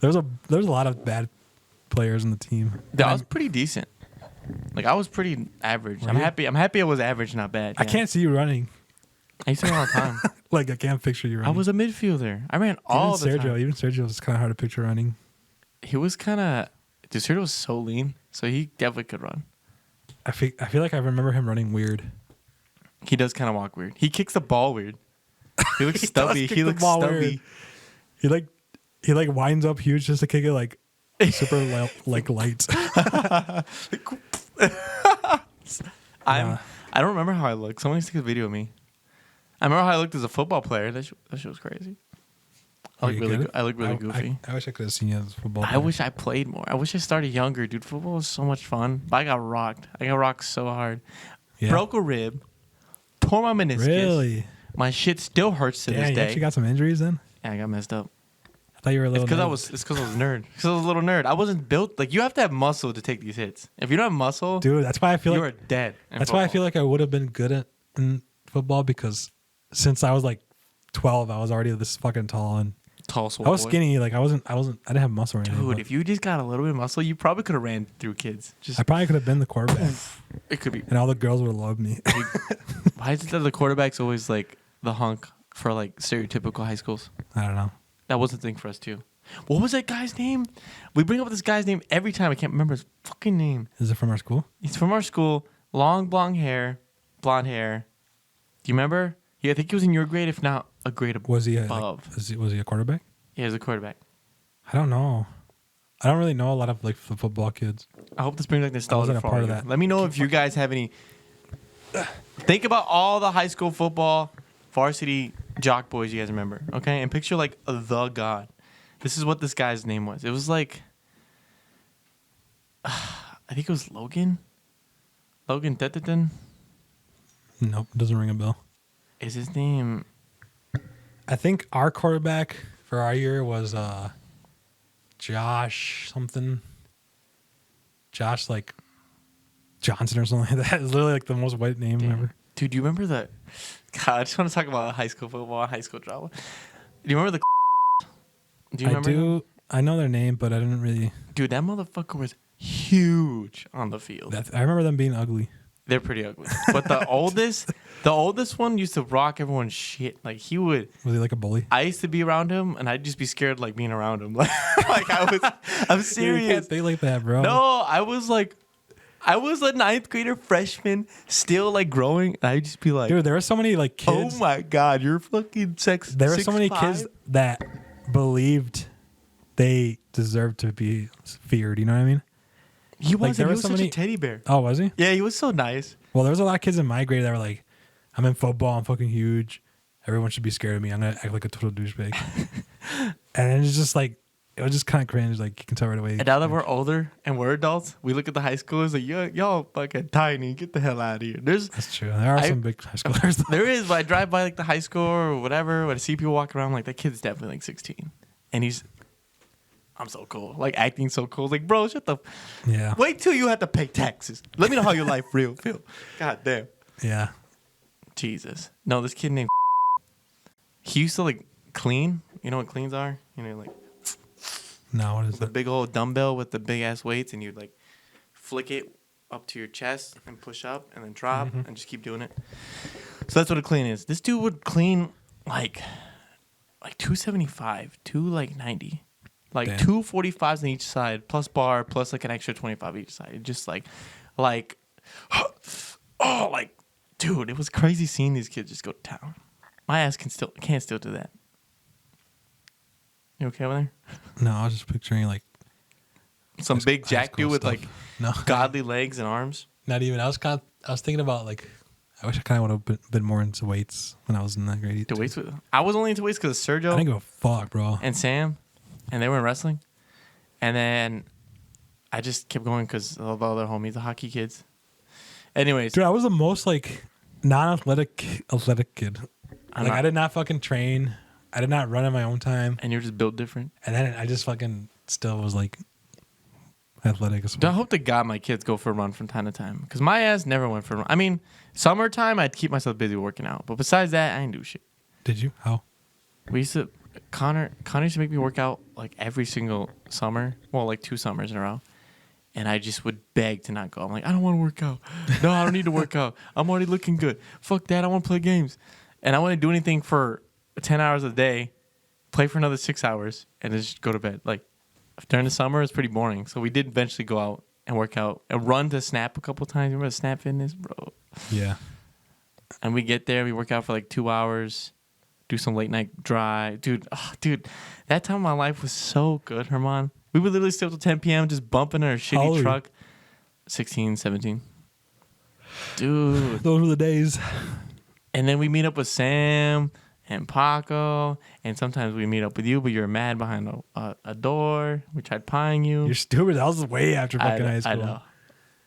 There was a lot of bad players in the team. Yeah, I was pretty decent. Like I was pretty average. I'm happy I was average, not bad. Yeah. I can't see you running. I used to run all the time. Like I can't picture you running. I was a midfielder. I ran all the time. Even Sergio was kind of hard to picture running. He was kind of. Dude, Sergio was so lean, so he definitely could run. I feel like I remember him running weird. He does kind of walk weird. He kicks the ball weird. He looks stubby. He looks stubby. Weird. He winds up huge just to kick it like super light. I don't remember how I looked. Someone needs to take a video of me. I remember how I looked as a football player. That shit was crazy. I look really goofy. I wish I could have seen you as a football player. I wish I played more. I wish I started younger, dude. Football was so much fun. But I got rocked. I got rocked so hard. Yeah. Broke a rib. Tore my meniscus. Really? My shit still hurts to this day. You actually got some injuries then? Yeah, I got messed up. I thought you were a little It's because I was a nerd. Because I was a little nerd. I wasn't built. Like, you have to have muscle to take these hits. If you don't have muscle, dude, that's why I feel you're dead. That's why I feel like I would have been good in football because since I was like 12, I was already this fucking tall and tall. I was skinny. Like I didn't have muscle or anything. Dude, if you just got a little bit of muscle, you probably could have ran through kids. I probably could have been the quarterback. It could be. And all the girls would love me. Why is it that the quarterback's always like the hunk for like stereotypical high schools? I don't know. That was the thing for us too. What was that guy's name? We bring up this guy's name every time. I can't remember his fucking name. Is it from our school? He's from our school. Long blonde hair. Do you remember? Yeah, I think he was in your grade, if not a grade above. Was he a quarterback? Yeah, he was a quarterback. I don't know. I don't really know a lot of like the football kids. I hope this brings like nostalgia for part of that. Let me know if you guys have any. Think about all the high school football varsity jock boys you guys remember, okay? And picture like the god. This is what this guy's name was. It was like, I think it was Logan. Logan Teteton. Nope, doesn't ring a bell. Is his name? I think our quarterback for our year was Josh something. Josh like Johnson or something like that. It's literally like the most white name ever. Dude, do you remember the? God, I just want to talk about high school football, high school drama. Do you remember the? Do you remember? I do. I know their name, but I didn't really. Dude, that motherfucker was huge on the field. I remember them being ugly. They're pretty ugly. But the oldest one used to rock everyone's shit. Like he would. Was he like a bully? I used to be around him, and I'd just be scared like being around him. Like I'm serious. You can't think like that, bro. No, I was a ninth grader, freshman, still like growing. And I'd just be like, dude, there were so many like kids. Oh my god, you're fucking sex. There were so many kids that believed they deserved to be feared. You know what I mean? He was. He was such a teddy bear. Oh, was he? Yeah, he was so nice. Well, there was a lot of kids in my grade that were like, "I'm in football. I'm fucking huge. Everyone should be scared of me. I'm gonna act like a total douchebag." And it's just like it was just kind of cringe. Like you can tell right away. And now that we're older and we're adults, we look at the high schoolers like, y'all fucking tiny. Get the hell out of here. That's true. There are some big high schoolers. There is. But I drive by like the high school or whatever. When I see people walking around, like that kid's definitely like 16, and I'm so cool. Like acting so cool. Like, bro, shut the. Yeah. Wait till you have to pay taxes. Let me know how your life real feel. God damn. Yeah. Jesus. No, this kid named. He used to like clean. You know what cleans are? You know, like. No, what is the that? big old dumbbell with the big ass weights, and you'd like flick it up to your chest and push up, and then drop, and just keep doing it. So that's what a clean is. This dude would clean like 275, 290. Like Damn. 245s on each side, plus bar, plus like an extra 25 each side. Just like, oh, like, dude, it was crazy seeing these kids just go to town. My ass can't still do that. You okay over there? No, I was just picturing like some big jack dude with stuff. like godly legs and arms. Not even. I was thinking about like. I wish I kind of would have been more into weights when I was in that grade. I was only into weights because of Sergio. I didn't give a fuck, bro. And Sam. And they were in wrestling. And then I just kept going because of all their homies, the hockey kids. Anyways. Dude, I was the most like athletic kid. I did not fucking train. I did not run in my own time. And you were just built different. And then I just fucking still was like athletic as I well. hope to God my kids go for a run from time to time. Because my ass never went for a run. I mean, summertime, I'd keep myself busy working out. But besides that, I didn't do shit. Did you? How? We used to... Connor used to make me work out like every single summer. Well, like 2 summers in a row. And I just would beg to not go. I'm like, I don't want to work out. No, I don't need to work out. I'm already looking good. Fuck that. I want to play games. And I wouldn't do anything for 10 hours a day, play for another 6 hours, and then just go to bed. Like, during the summer, it's pretty boring. So we did eventually go out and work out and run to Snap a couple times. Remember Snap Fitness, bro? Yeah. And we get there, we work out for like 2 hours, do some late night drive. Dude, that time of my life was so good, Herman. We would literally stay up till 10 p.m. just bumping our shitty truck. 16, 17. Dude. Those were the days. And then we meet up with Sam and Paco. And sometimes we meet up with you, but you're mad behind a door. We tried pieing you. You're stupid. That was way after fucking high school. I know.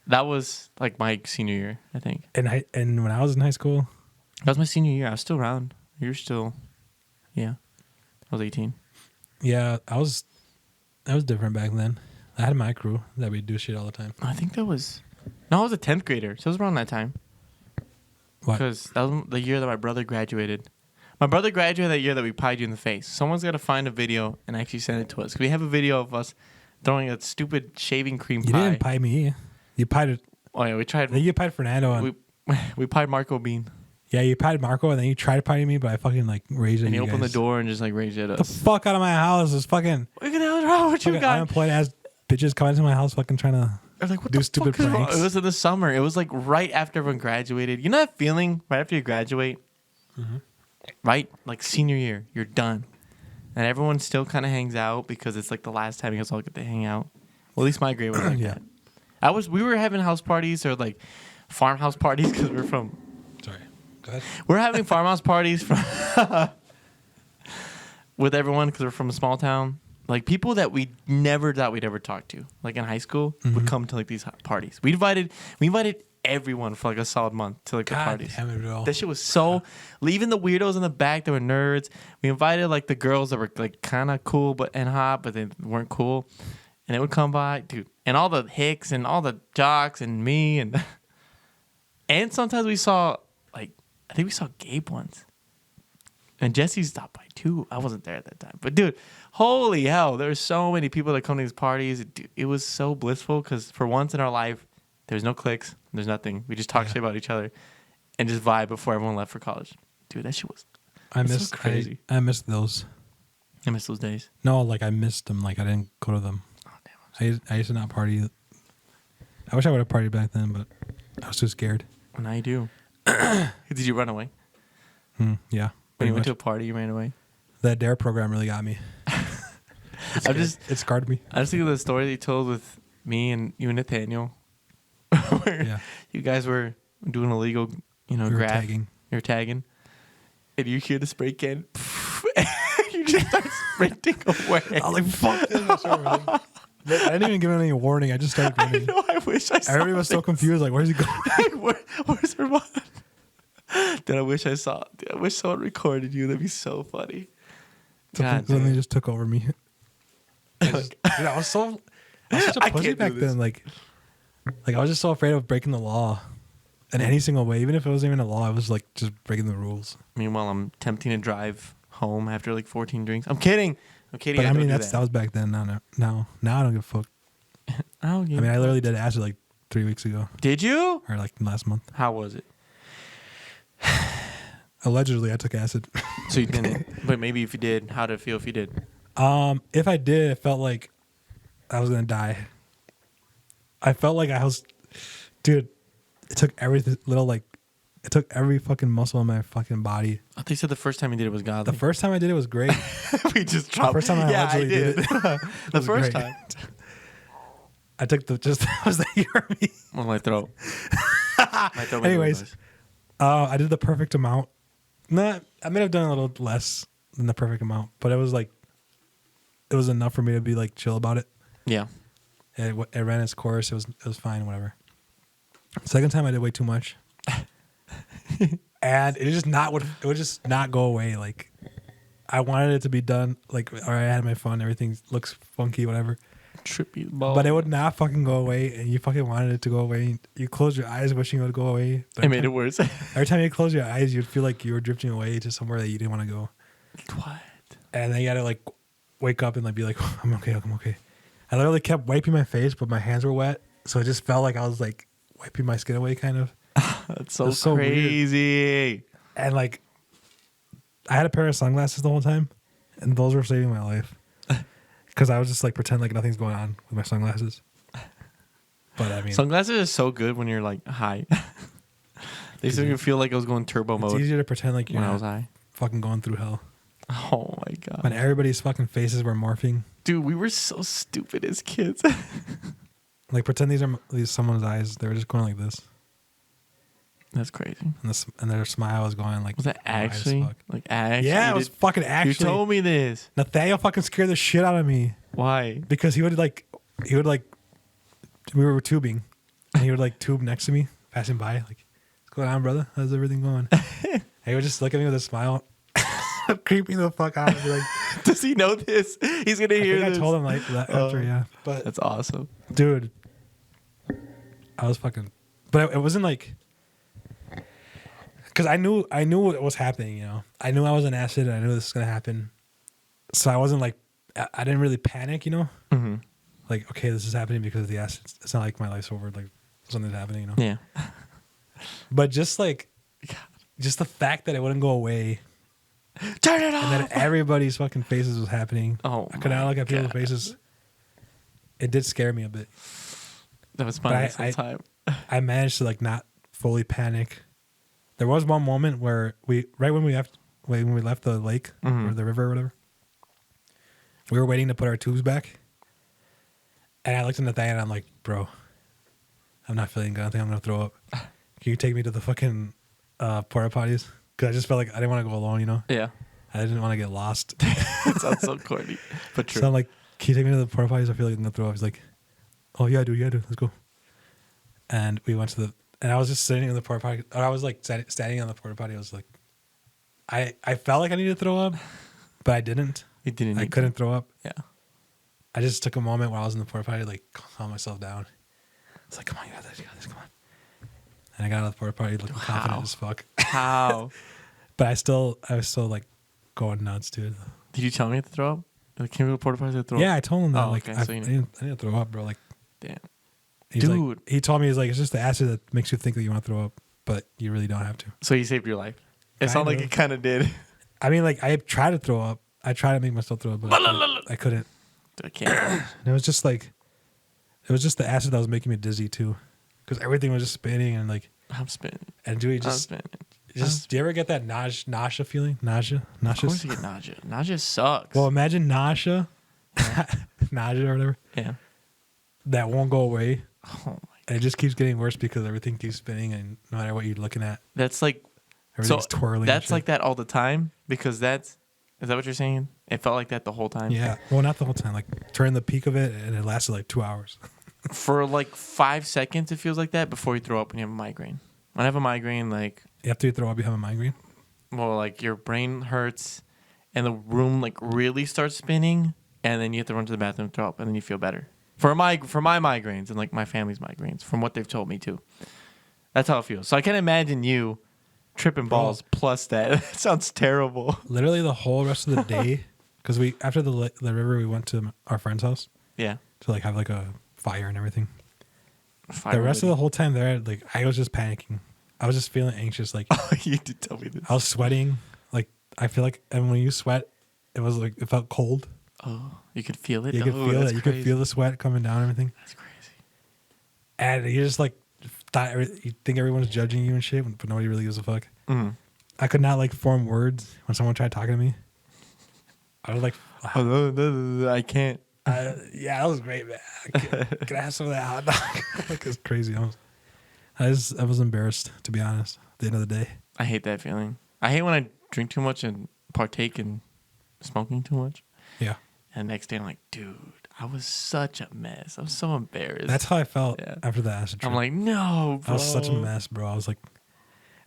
That was like my senior year, I think. And when I was in high school? That was my senior year. I was still around. You're still... Yeah. I was 18. Yeah, I was different back then. I had my crew that we'd do shit all the time. I think that was... No, I was a 10th grader. So it was around that time. What? Because that was the year that my brother graduated. My brother graduated that year that we pied you in the face. Someone's got to find a video and actually send it to us. We have a video of us throwing a stupid shaving cream pie. You didn't pie me. You pied it. Oh, yeah, we tried... You pied Fernando. We pied Marco Bean. Yeah, you pied Marco, and then you tried to pie me, but I fucking like raised it. And he opened the door and just like raised it at us. The fuck out of my house is fucking... What the hell is wrong with you guys? Unemployed ass bitches coming into my house fucking trying to like, what do the stupid fuck is wrong? pranks. It was in the summer. It was like right after everyone graduated. You know that feeling right after you graduate? Mm-hmm. Right? Like senior year, you're done. And everyone still kind of hangs out because it's like the last time you guys all get to hang out. Well, at least my grade was like Yeah. that. We were having house parties or like farmhouse parties because we're from... Sorry. Go ahead. We're having farmhouse parties with everyone because we're from a small town. Like people that we never thought we'd ever talk to, like in high school, would come to like these parties. We invited everyone for like a solid month to like the parties. Damn it, bro. That shit was so... Leaving the weirdos in the back that were nerds. We invited like the girls that were like kind of cool and hot, but they weren't cool. And they would come by, dude. And all the hicks and all the jocks and me and... And sometimes we saw, like, I think we saw Gabe once. And Jesse stopped by too. I wasn't there at that time. But dude, holy hell, there were so many people that come to these parties. It was so blissful because for once in our life, there's no cliques. There's nothing. We just talk shit about each other and just vibe before everyone left for college. Dude, that shit was so crazy. I missed those. I miss those days. No, like I missed them. Like I didn't go to them. Oh, damn. I used to not party. I wish I would have partied back then, but I was too scared. Now you do. Did you run away? Yeah. When you went to a party, you ran away? That DARE program really got me. It scarred me. I just think of the story that you told with me and you and Nathaniel. Where you guys were doing illegal, grab. Tagging. You're tagging. And you hear the spray can. You just start sprinting away. I was like, fuck this. I didn't even give it any warning. I just started running. I know. I wish I saw Everybody was so confused. Like, where's he going? Like, where's Herman? Dude, I wish I saw. Dude, I wish someone recorded you. That'd be so funny. Then they just took over me. I was such a pussy back then. Like I was just so afraid of breaking the law in any single way. Even if it wasn't even a law, I was like just breaking the rules. Meanwhile, I'm attempting to drive home after like 14 drinks. I'm kidding. But I mean, that was back then. Now I don't give a fuck. Oh yeah. I mean, I literally did acid like 3 weeks ago. Did you? Or like last month. How was it? Allegedly, I took acid. So you didn't. But maybe if you did, how did it feel if you did? If I did, it felt like I was gonna die. I felt like I was, dude. It took it took every fucking muscle in my fucking body. I think you said the first time you did it was godly. The first time I did it was great. We just dropped. The first time I allegedly did it. The first time. I took that was the year me. On my throat. Anyways, I did the perfect amount. I may have done a little less than the perfect amount, but it was enough for me to be like chill about it. Yeah. It ran its course. It was fine. Whatever. Second time I did way too much, and it would just not go away. Like I wanted it to be done. Like, all right, I had my fun. Everything looks funky. Whatever. Trippy ball. But it would not fucking go away, and you fucking wanted it to go away. You closed your eyes wishing it would go away. But it made it worse. Every time you close your eyes, you'd feel like you were drifting away to somewhere that you didn't want to go. What? And then you had to like wake up and like be like, oh, I'm okay. I literally kept wiping my face, but my hands were wet, so it just felt like I was like wiping my skin away, kind of. That's so crazy. Weird. And like, I had a pair of sunglasses the whole time, and those were saving my life. Because I was just like pretend like nothing's going on with my sunglasses. But I mean, sunglasses are so good when you're like high. They make me feel like I was going turbo mode. It's easier to pretend like you're when I was high, fucking going through hell. Oh my god! When everybody's fucking faces were morphing. Dude, we were so stupid as kids. Like pretend these someone's eyes. They were just going like this. That's crazy. And their smile was going like. Was that actually? Like actually? Yeah, it was fucking actually. You told me this. Nathaniel fucking scared the shit out of me. Why? Because he would like, we were tubing, and he would like tube next to me, passing by, like, what's going on, brother? How's everything going? And he would just look at me with a smile, creeping the fuck out of me. Like, does he know this? He's gonna hear this. I told him like that after, yeah. But that's awesome, dude. I was fucking, but it wasn't like, because I knew what was happening. You know, I knew I was an acid, and I knew this was gonna happen. So I wasn't like, I didn't really panic. You know, like, okay, this is happening because of the acid. It's not like my life's over. Like something's happening. You know. Yeah. But just like, just the fact that it wouldn't go away. Turn it off. And that everybody's fucking faces was happening. Oh, I could not look at people's faces. It did scare me a bit. That was fun at the time. I managed to like not fully panic. There was one moment where right when we left the lake or the river or whatever, we were waiting to put our tubes back. And I looked at Nathaniel and I'm like, bro, I'm not feeling good. I think I'm going to throw up. Can you take me to the fucking porta potties? Because I just felt like I didn't want to go alone, you know? Yeah. I didn't want to get lost. It sounds so corny, but true. So I'm like, can you take me to the porta potties? I feel like I'm going to throw up. He's like, oh, yeah, dude. Let's go. And we went to and I was just sitting in the porta potty. Or I was like standing on the porta potty. I was like, I felt like I needed to throw up, but I didn't. You didn't. I couldn't throw up. Yeah. I just took a moment while I was in the porta potty, like, calm myself down. It's like, come on, you got this, come on. And I got out of the porta potty looking confident as fuck. How? But I was still like going nuts, dude. Did you tell me to throw up? Like, can we go to porta potties to throw up? Yeah, I told him that. Oh, like, okay, so I didn't throw up, bro. Like, damn. Dude. Like, he told me, he's like, it's just the acid that makes you think that you want to throw up, but you really don't have to. So he saved your life. It sounded like it kind of did. I mean, like, I tried to throw up. I tried to make myself throw up, but I couldn't. I can't. It was just the acid that was making me dizzy too, because everything was just spinning and like. I'm spinning. And do you ever get that nausea feeling? Nausea? Of course you get nausea. Nausea sucks. Well, imagine nausea, nausea or whatever. Yeah. That won't go away. Oh my. And it just keeps getting worse because everything keeps spinning, and no matter what you're looking at, that's like everything's twirling. That's like that all the time because is that what you're saying? It felt like that the whole time. Yeah. Well, not the whole time. Like during the peak of it, and it lasted like 2 hours. For like 5 seconds, it feels like that before you throw up when you have a migraine. When I have a migraine, like after you throw up, you have a migraine. Well, like your brain hurts, and the room like really starts spinning, and then you have to run to the bathroom and throw up, and then you feel better. For my migraines and like my family's migraines, from what they've told me too. That's how it feels. So I can imagine you tripping balls plus that. That sounds terrible. Literally the whole rest of the day, because after the river, we went to our friend's house. Yeah. To like have like a fire and everything. The rest of the whole time there, like I was just panicking. I was just feeling anxious. Like you did tell me this. I was sweating. Like I feel like, and when you sweat, it was like it felt cold. Oh, you could feel it. You could feel it. You could feel the sweat coming down and everything. That's crazy. And you just like you think everyone's judging you and shit, but nobody really gives a fuck. Mm. I could not like form words when someone tried talking to me. I was like, I can't. Yeah, that was great, man. Can I have some of that hot dog? Like, it's crazy. I was embarrassed, to be honest, at the end of the day. I hate that feeling. I hate when I drink too much and partake in smoking too much. Yeah. And the next day, I'm like, dude, I was such a mess. I'm so embarrassed. That's how I felt after the acid trip. I'm like, no, bro. I was such a mess, bro. I was like,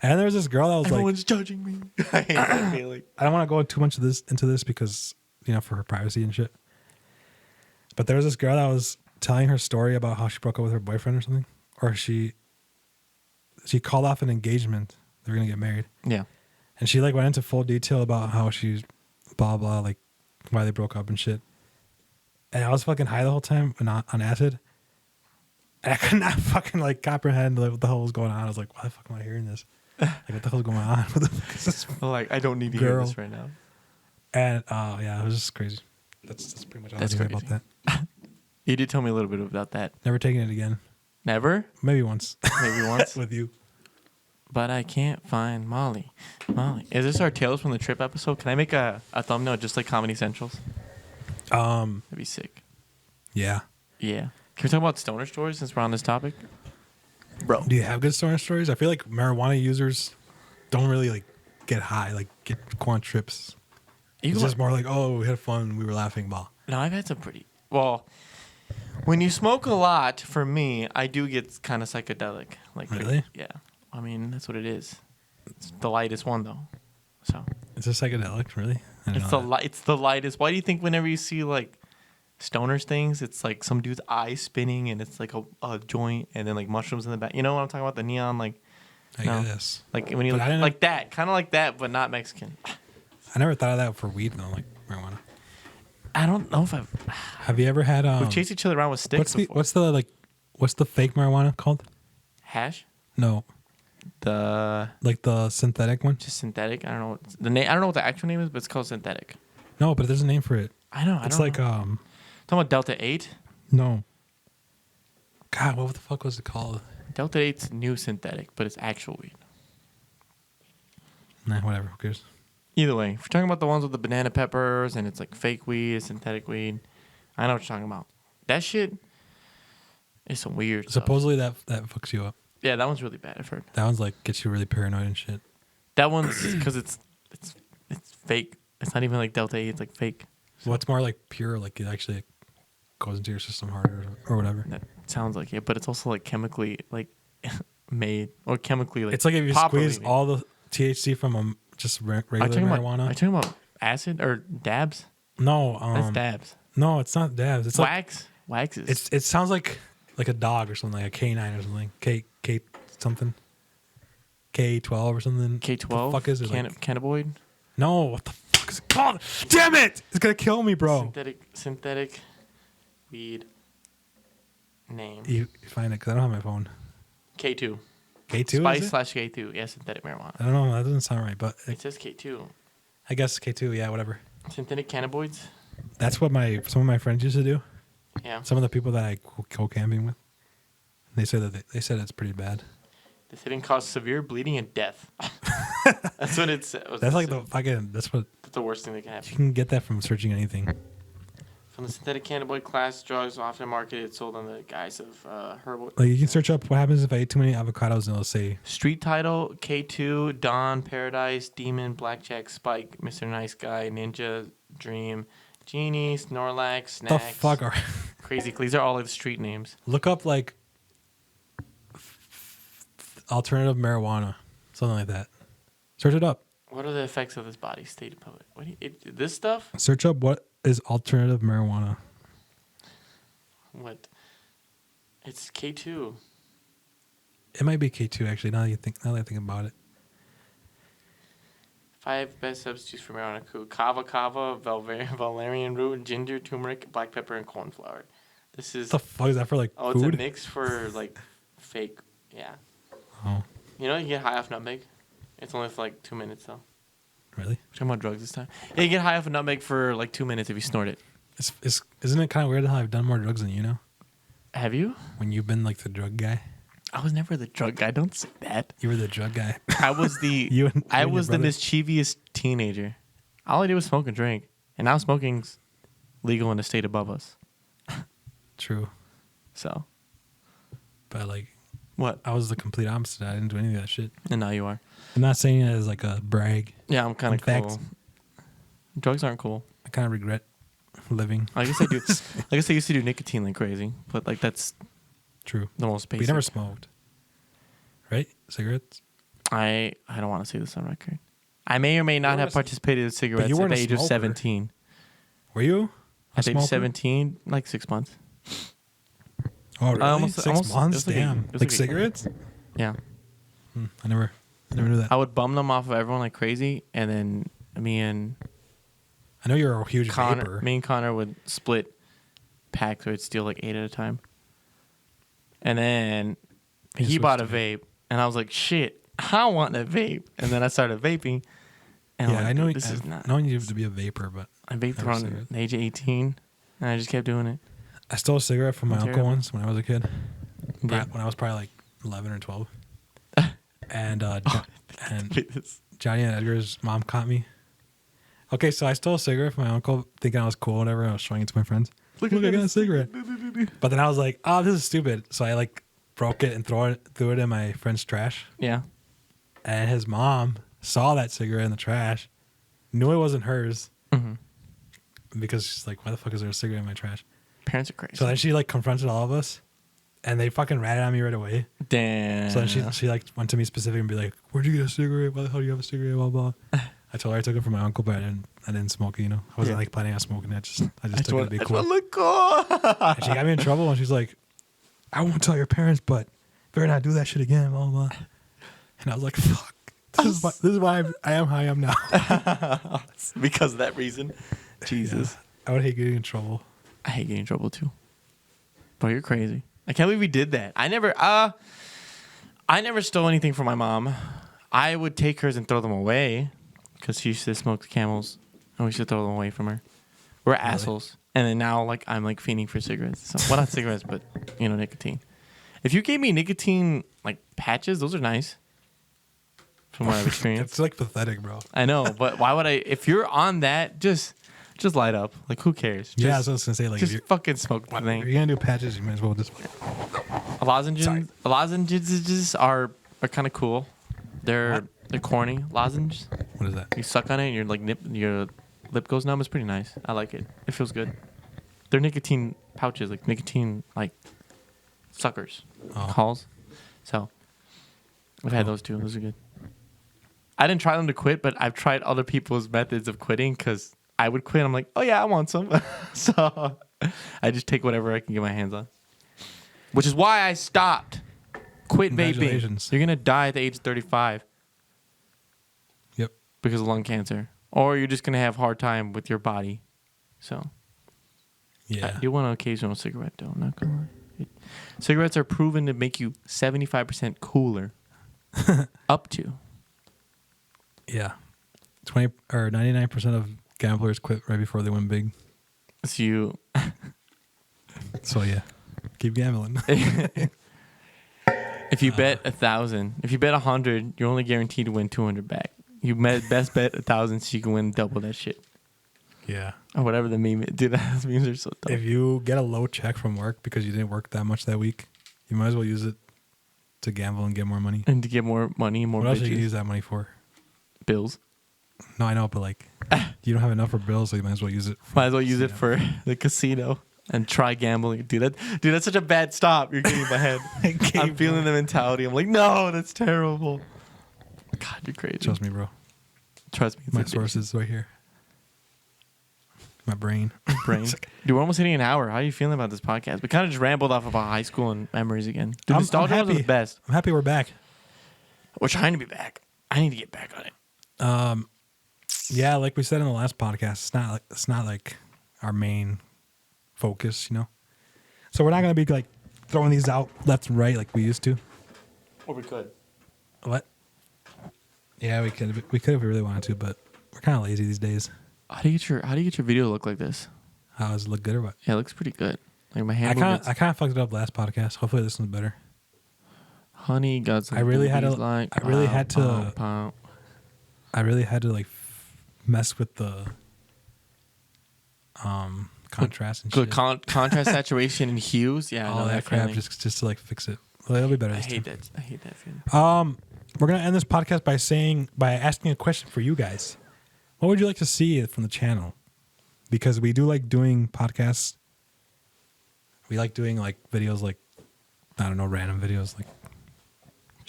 and then there was this girl that was everyone's judging me. I hate that feeling. I don't want to go too much into this because, for her privacy and shit. But there was this girl that was telling her story about how she broke up with her boyfriend or something, or she called off an engagement. They were gonna get married. Yeah. And she like went into full detail about how she's blah blah, like why they broke up and shit. And I was fucking high the whole time and on acid. And I could not fucking like comprehend like, what the hell was going on. I was like, why the fuck am I hearing this? Like, what the hell is going on? What the fuck is this? Like, I don't need to hear this right now. And yeah, it was just crazy. That's pretty much all I knew about that. You did tell me a little bit about that. Never taking it again. Never? Maybe once. Maybe once? With you. But I can't find Molly. Molly. Is this our Tales from the Trip episode? Can I make a thumbnail just like Comedy Central's? That'd be sick. Yeah. Yeah. Can we talk about stoner stories since we're on this topic? Bro. Do you have good stoner stories? I feel like marijuana users don't really like get high, like go on trips. It's just more like, oh, we had fun, we were laughing, ball. No, I've had some pretty... Well, when you smoke a lot, for me, I do get kind of psychedelic. Like, really? Yeah. I mean, that's what it is. It's the lightest one, though. So it's a psychedelic, really? It's the lightest. Why do you think whenever you see, like, stoners things, it's like some dude's eye spinning and it's like a joint and then, like, mushrooms in the back? You know what I'm talking about? The neon, like... I guess. Like, when you look like that. Kind of like that, but not Mexican. I never thought of that for weed, though, like marijuana. I don't know if I've... Have you ever had... We've chased each other around with sticks before. What's the fake marijuana called? Hash? No. Like the synthetic one? Just synthetic? I don't know what the name... I don't know what the actual name is, but it's called synthetic. No, but there's a name for it. I know. It's like... Talking about Delta 8? No. God, what the fuck was it called? Delta 8's new synthetic, but it's actual weed. Nah, whatever. Who cares? Either way, if you're talking about the ones with the banana peppers and it's like fake weed, synthetic weed, I know what you're talking about. That shit is some weird Supposedly that fucks you up. Yeah, that one's really bad, I've heard. That one's like gets you really paranoid and shit. That one's because it's fake. It's not even like Delta 8, it's like fake. Well, it's more like pure, like it actually goes into your system harder or whatever. That sounds like it, but it's also like chemically like made or chemically like. It's like if you squeeze all the THC from just regular marijuana. Are you talking about acid or dabs? No, that's dabs. No, it's not dabs. It's wax. Wax is. It sounds like a dog or something, like a K9 or something. K something. K12 or something. K12. What the fuck is it? Cannabinoid. No, what the fuck is it called? Damn it! It's gonna kill me, bro. Synthetic weed name. You find it because I don't have my phone. K2. K2. Spice / K2. Yeah, synthetic marijuana. I don't know. That doesn't sound right, but it says K2. I guess K2. Yeah, whatever. Synthetic cannabinoids. That's what some of my friends used to do. Yeah. Some of the people that I go camping with, they said it's pretty bad. This hitting caused severe bleeding and death. That's what it said. That's like that's the worst thing that can happen. You can get that from searching anything. From the synthetic cannabinoid class, drugs often marketed sold on the guise of herbal. Like you can search up what happens if I ate too many avocados, and it'll say street title: K2, Dawn, Paradise, Demon, Blackjack, Spike, Mr. Nice Guy, Ninja, Dream, Genie, Snorlax, Snacks. The fuck are Crazy. These are all like the street names. Look up like alternative marijuana, something like that. Search it up. What are the effects of this body? State public. This stuff? Search up what is alternative marijuana. What? It's K2. It might be K2 actually. Now that I think about it. 5 best substitutes for marijuana: kava, valerian root, ginger, turmeric, black pepper, and cornflower. This is. What the fuck is that for? Like food? It's a mix for like fake. Yeah. Oh. You know you get high off nutmeg. It's only for like 2 minutes though. Really? We're talking about drugs this time. Yeah, you get high off a nutmeg for like 2 minutes if you snort it. Isn't it kind of weird how I've done more drugs than you know? Have you? When you've been like the drug guy. I was never the drug guy. Don't say that. You were the drug guy. I was the I was the mischievous teenager. All I did was smoke and drink, and now smoking's legal in the state above us. True. So. But like. What? I was the complete opposite. I didn't do any of that shit. And now you are. I'm not saying it as like a brag. Yeah, I'm kind of cool. Drugs aren't cool. I kind of regret living. I guess I do. I guess I used to do nicotine like crazy, but like that's true. The most basic. But you never smoked, right? Cigarettes. I don't want to say this on record. I may or may not have participated in cigarettes at the age of 17. Were you? I think 17, like 6 months. Oh, really? 6 months? Damn. Like cigarettes? Yeah. I never knew that. I would bum them off of everyone like crazy, and then I know you're a huge vapor. Me and Connor would split packs, so we'd steal like 8 at a time. And then he bought a vape, and I was like, shit, I want a vape. And then I started vaping. And I know known you to be a vapor, but I vaped around the age of 18, and I just kept doing it. I stole a cigarette from my uncle once when I was a kid. Yeah. When I was probably like 11 or 12. And Johnny and Edgar's mom caught me. Okay, so I stole a cigarette from my uncle thinking I was cool or whatever. I was showing it to my friends. Look, I got a cigarette. But then I was like, oh, this is stupid. So I like broke it and threw it in my friend's trash. Yeah. And his mom saw that cigarette in the trash, knew it wasn't hers. Mm-hmm. Because she's like, why the fuck is there a cigarette in my trash? Parents are crazy. So then she like confronted all of us, and they fucking ratted on me right away. Damn. So then she like went to me specific and be like, where'd you get a cigarette? Why the hell do you have a cigarette? Blah blah. I told her I took it from my uncle, but I didn't smoke it. You know, I wasn't like planning on smoking it. I just took it to be cool. Look cool. And she got me in trouble, and she's like, I won't tell your parents, but better not do that shit again. Blah blah. And I was like, fuck. This is why I am how I am now. Because of that reason. Jesus. Yeah. I would hate getting in trouble. I hate getting in trouble too. But you're crazy. I can't believe we did that. I never stole anything from my mom. I would take hers and throw them away because she used to smoke the Camels, and we used to throw them away from her. We're assholes. And then now, like, I'm like fiending for cigarettes. So, well, not cigarettes, but nicotine. If you gave me nicotine like patches, those are nice. From what I've experienced. It's like pathetic, bro. I know, but why would I? If you're on that, just light up. Like, who cares? Yeah, I was gonna say, like, just fucking smoke the thing. If you're gonna do patches, you might as well just. Lozenges are kind of cool. They're corny. Lozenges. What is that? You suck on it, and your lip goes numb. It's pretty nice. I like it. It feels good. They're nicotine pouches, like nicotine suckers, calls. So I've had those too. Those are good. I didn't try them to quit, but I've tried other people's methods of quitting because I would quit. I'm like, oh yeah, I want some. So I just take whatever I can get my hands on. Which is why I stopped. Quit vaping. You're going to die at the age of 35. Yep. Because of lung cancer. Or you're just going to have a hard time with your body. So. Yeah. I do want an occasional cigarette, though. I'm not going to lie. Cigarettes are proven to make you 75% cooler. Up to. Yeah. 99% of gamblers quit right before they win big. So you. So yeah. Keep gambling. If you bet 1,000, if you bet 100, you're only guaranteed to win 200 back. You best bet 1,000 so you can win double that shit. Yeah. Or whatever the meme is. Dude, those memes are so dumb. If you get a low check from work because you didn't work that much that week, you might as well use it to gamble and get more money. And to get more money, more bitches. What else do you use that money for? Bills. No, I know, but like, you don't have enough for bills, so you might as well use it. Might as well use it for the casino and try gambling. Dude, that's such a bad stop. You're getting in my head. I'm feeling the mentality. I'm like, no, that's terrible. God, you're crazy. Trust me, bro. Trust me. My sources right here. My brain. Dude, we're almost hitting an hour. How are you feeling about this podcast? We kind of just rambled off about high school and memories again. Dude, nostalgia was the best. I'm happy we're back. We're trying to be back. I need to get back on it. Yeah, like we said in the last podcast, it's not like our main focus, you know. So we're not gonna be like throwing these out left and right like we used to. Or we could. What? Yeah, we could. We could if we really wanted to, but we're kind of lazy these days. How do you get your video to look like this? How does it look good or what? Yeah, it looks pretty good. Like my hand. I kind of fucked it up last podcast. Hopefully this one's better. Honey got some. I really had to like mess with the contrast and shit. Contrast, saturation, and hues. Yeah, all that crap just to like fix it. Well, it'll be better. I hate that feeling. We're gonna end this podcast by asking a question for you guys. What would you like to see from the channel? Because we do like doing podcasts. We like doing like videos, like I don't know, random videos, like.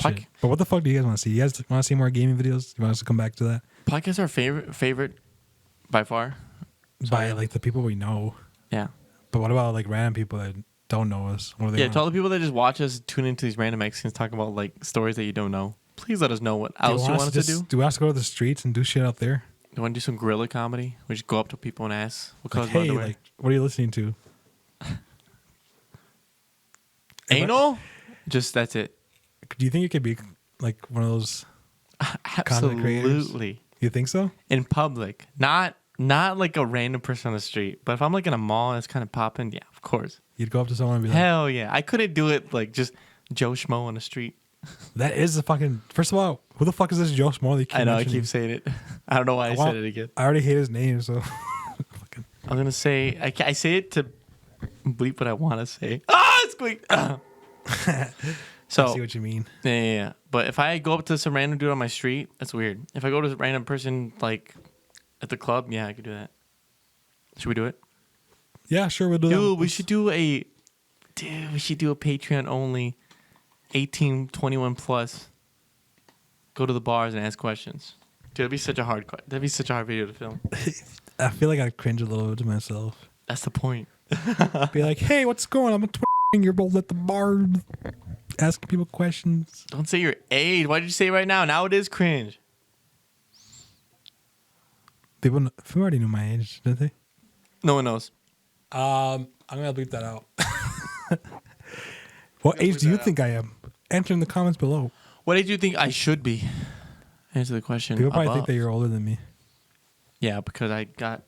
Shit. But what the fuck do you guys want to see? You guys want to see more gaming videos? You want us to come back to that? Podcasts are favorite by far. By like the people we know. Yeah. But what about like random people that don't know us? What do they to all the people that just watch us tune into these random Mexicans talk about like stories that you don't know. Please let us know what else you want us to do. Do we have to go to the streets and do shit out there? Do you want to do some guerrilla comedy? We just go up to people and ask what color hey, like, what are you listening to? Anal? Just that's it. Do you think it could be like one of those content creators? Absolutely. You think so? In public, not like a random person on the street, but if I'm like in a mall and it's kind of popping, yeah, of course. You'd go up to someone and be like, hell yeah. I couldn't do it like just Joe Schmo on the street. That is the fucking. First of all, who the fuck is this Joe Schmo? I know, I keep saying it. I don't know why I said it again. I already hate his name, so. I'm gonna say I say it to bleep what I want to say. Ah, squeak. So I see what you mean. Yeah. But if I go up to some random dude on my street, that's weird. If I go to a random person like at the club, yeah, I could do that. Should we do it? Yeah, sure, we'll do that. Dude, we should do a Patreon only 18, 21 plus. Go to the bars and ask questions. Dude, that'd be such a hard video to film. I feel like I'd cringe a little bit to myself. That's the point. Be like, hey, what's going on? I'm a 20-year-old at the bar asking people questions. Don't say your age. Why did you say it right now? Now it is cringe. People already knew my age, didn't they? No one knows. I'm going to bleep that out. What age do you think I am? Answer in the comments below. What age do you think I should be? Answer the question. People probably think that you're older than me. Yeah, because I got...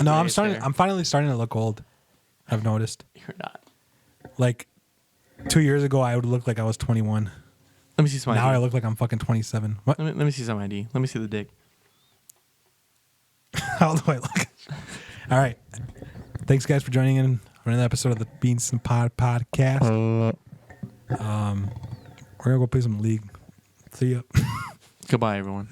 No, I'm finally starting to look old. I've noticed. You're not. Like 2 years ago, I would look like I was 21. Let me see some ID. Now I look like I'm fucking 27. What? Let me see some ID. Let me see the dick. How do I look? All right. Thanks, guys, for joining in on another episode of the Beans and Pod podcast. We're going to go play some League. See ya. Goodbye, everyone.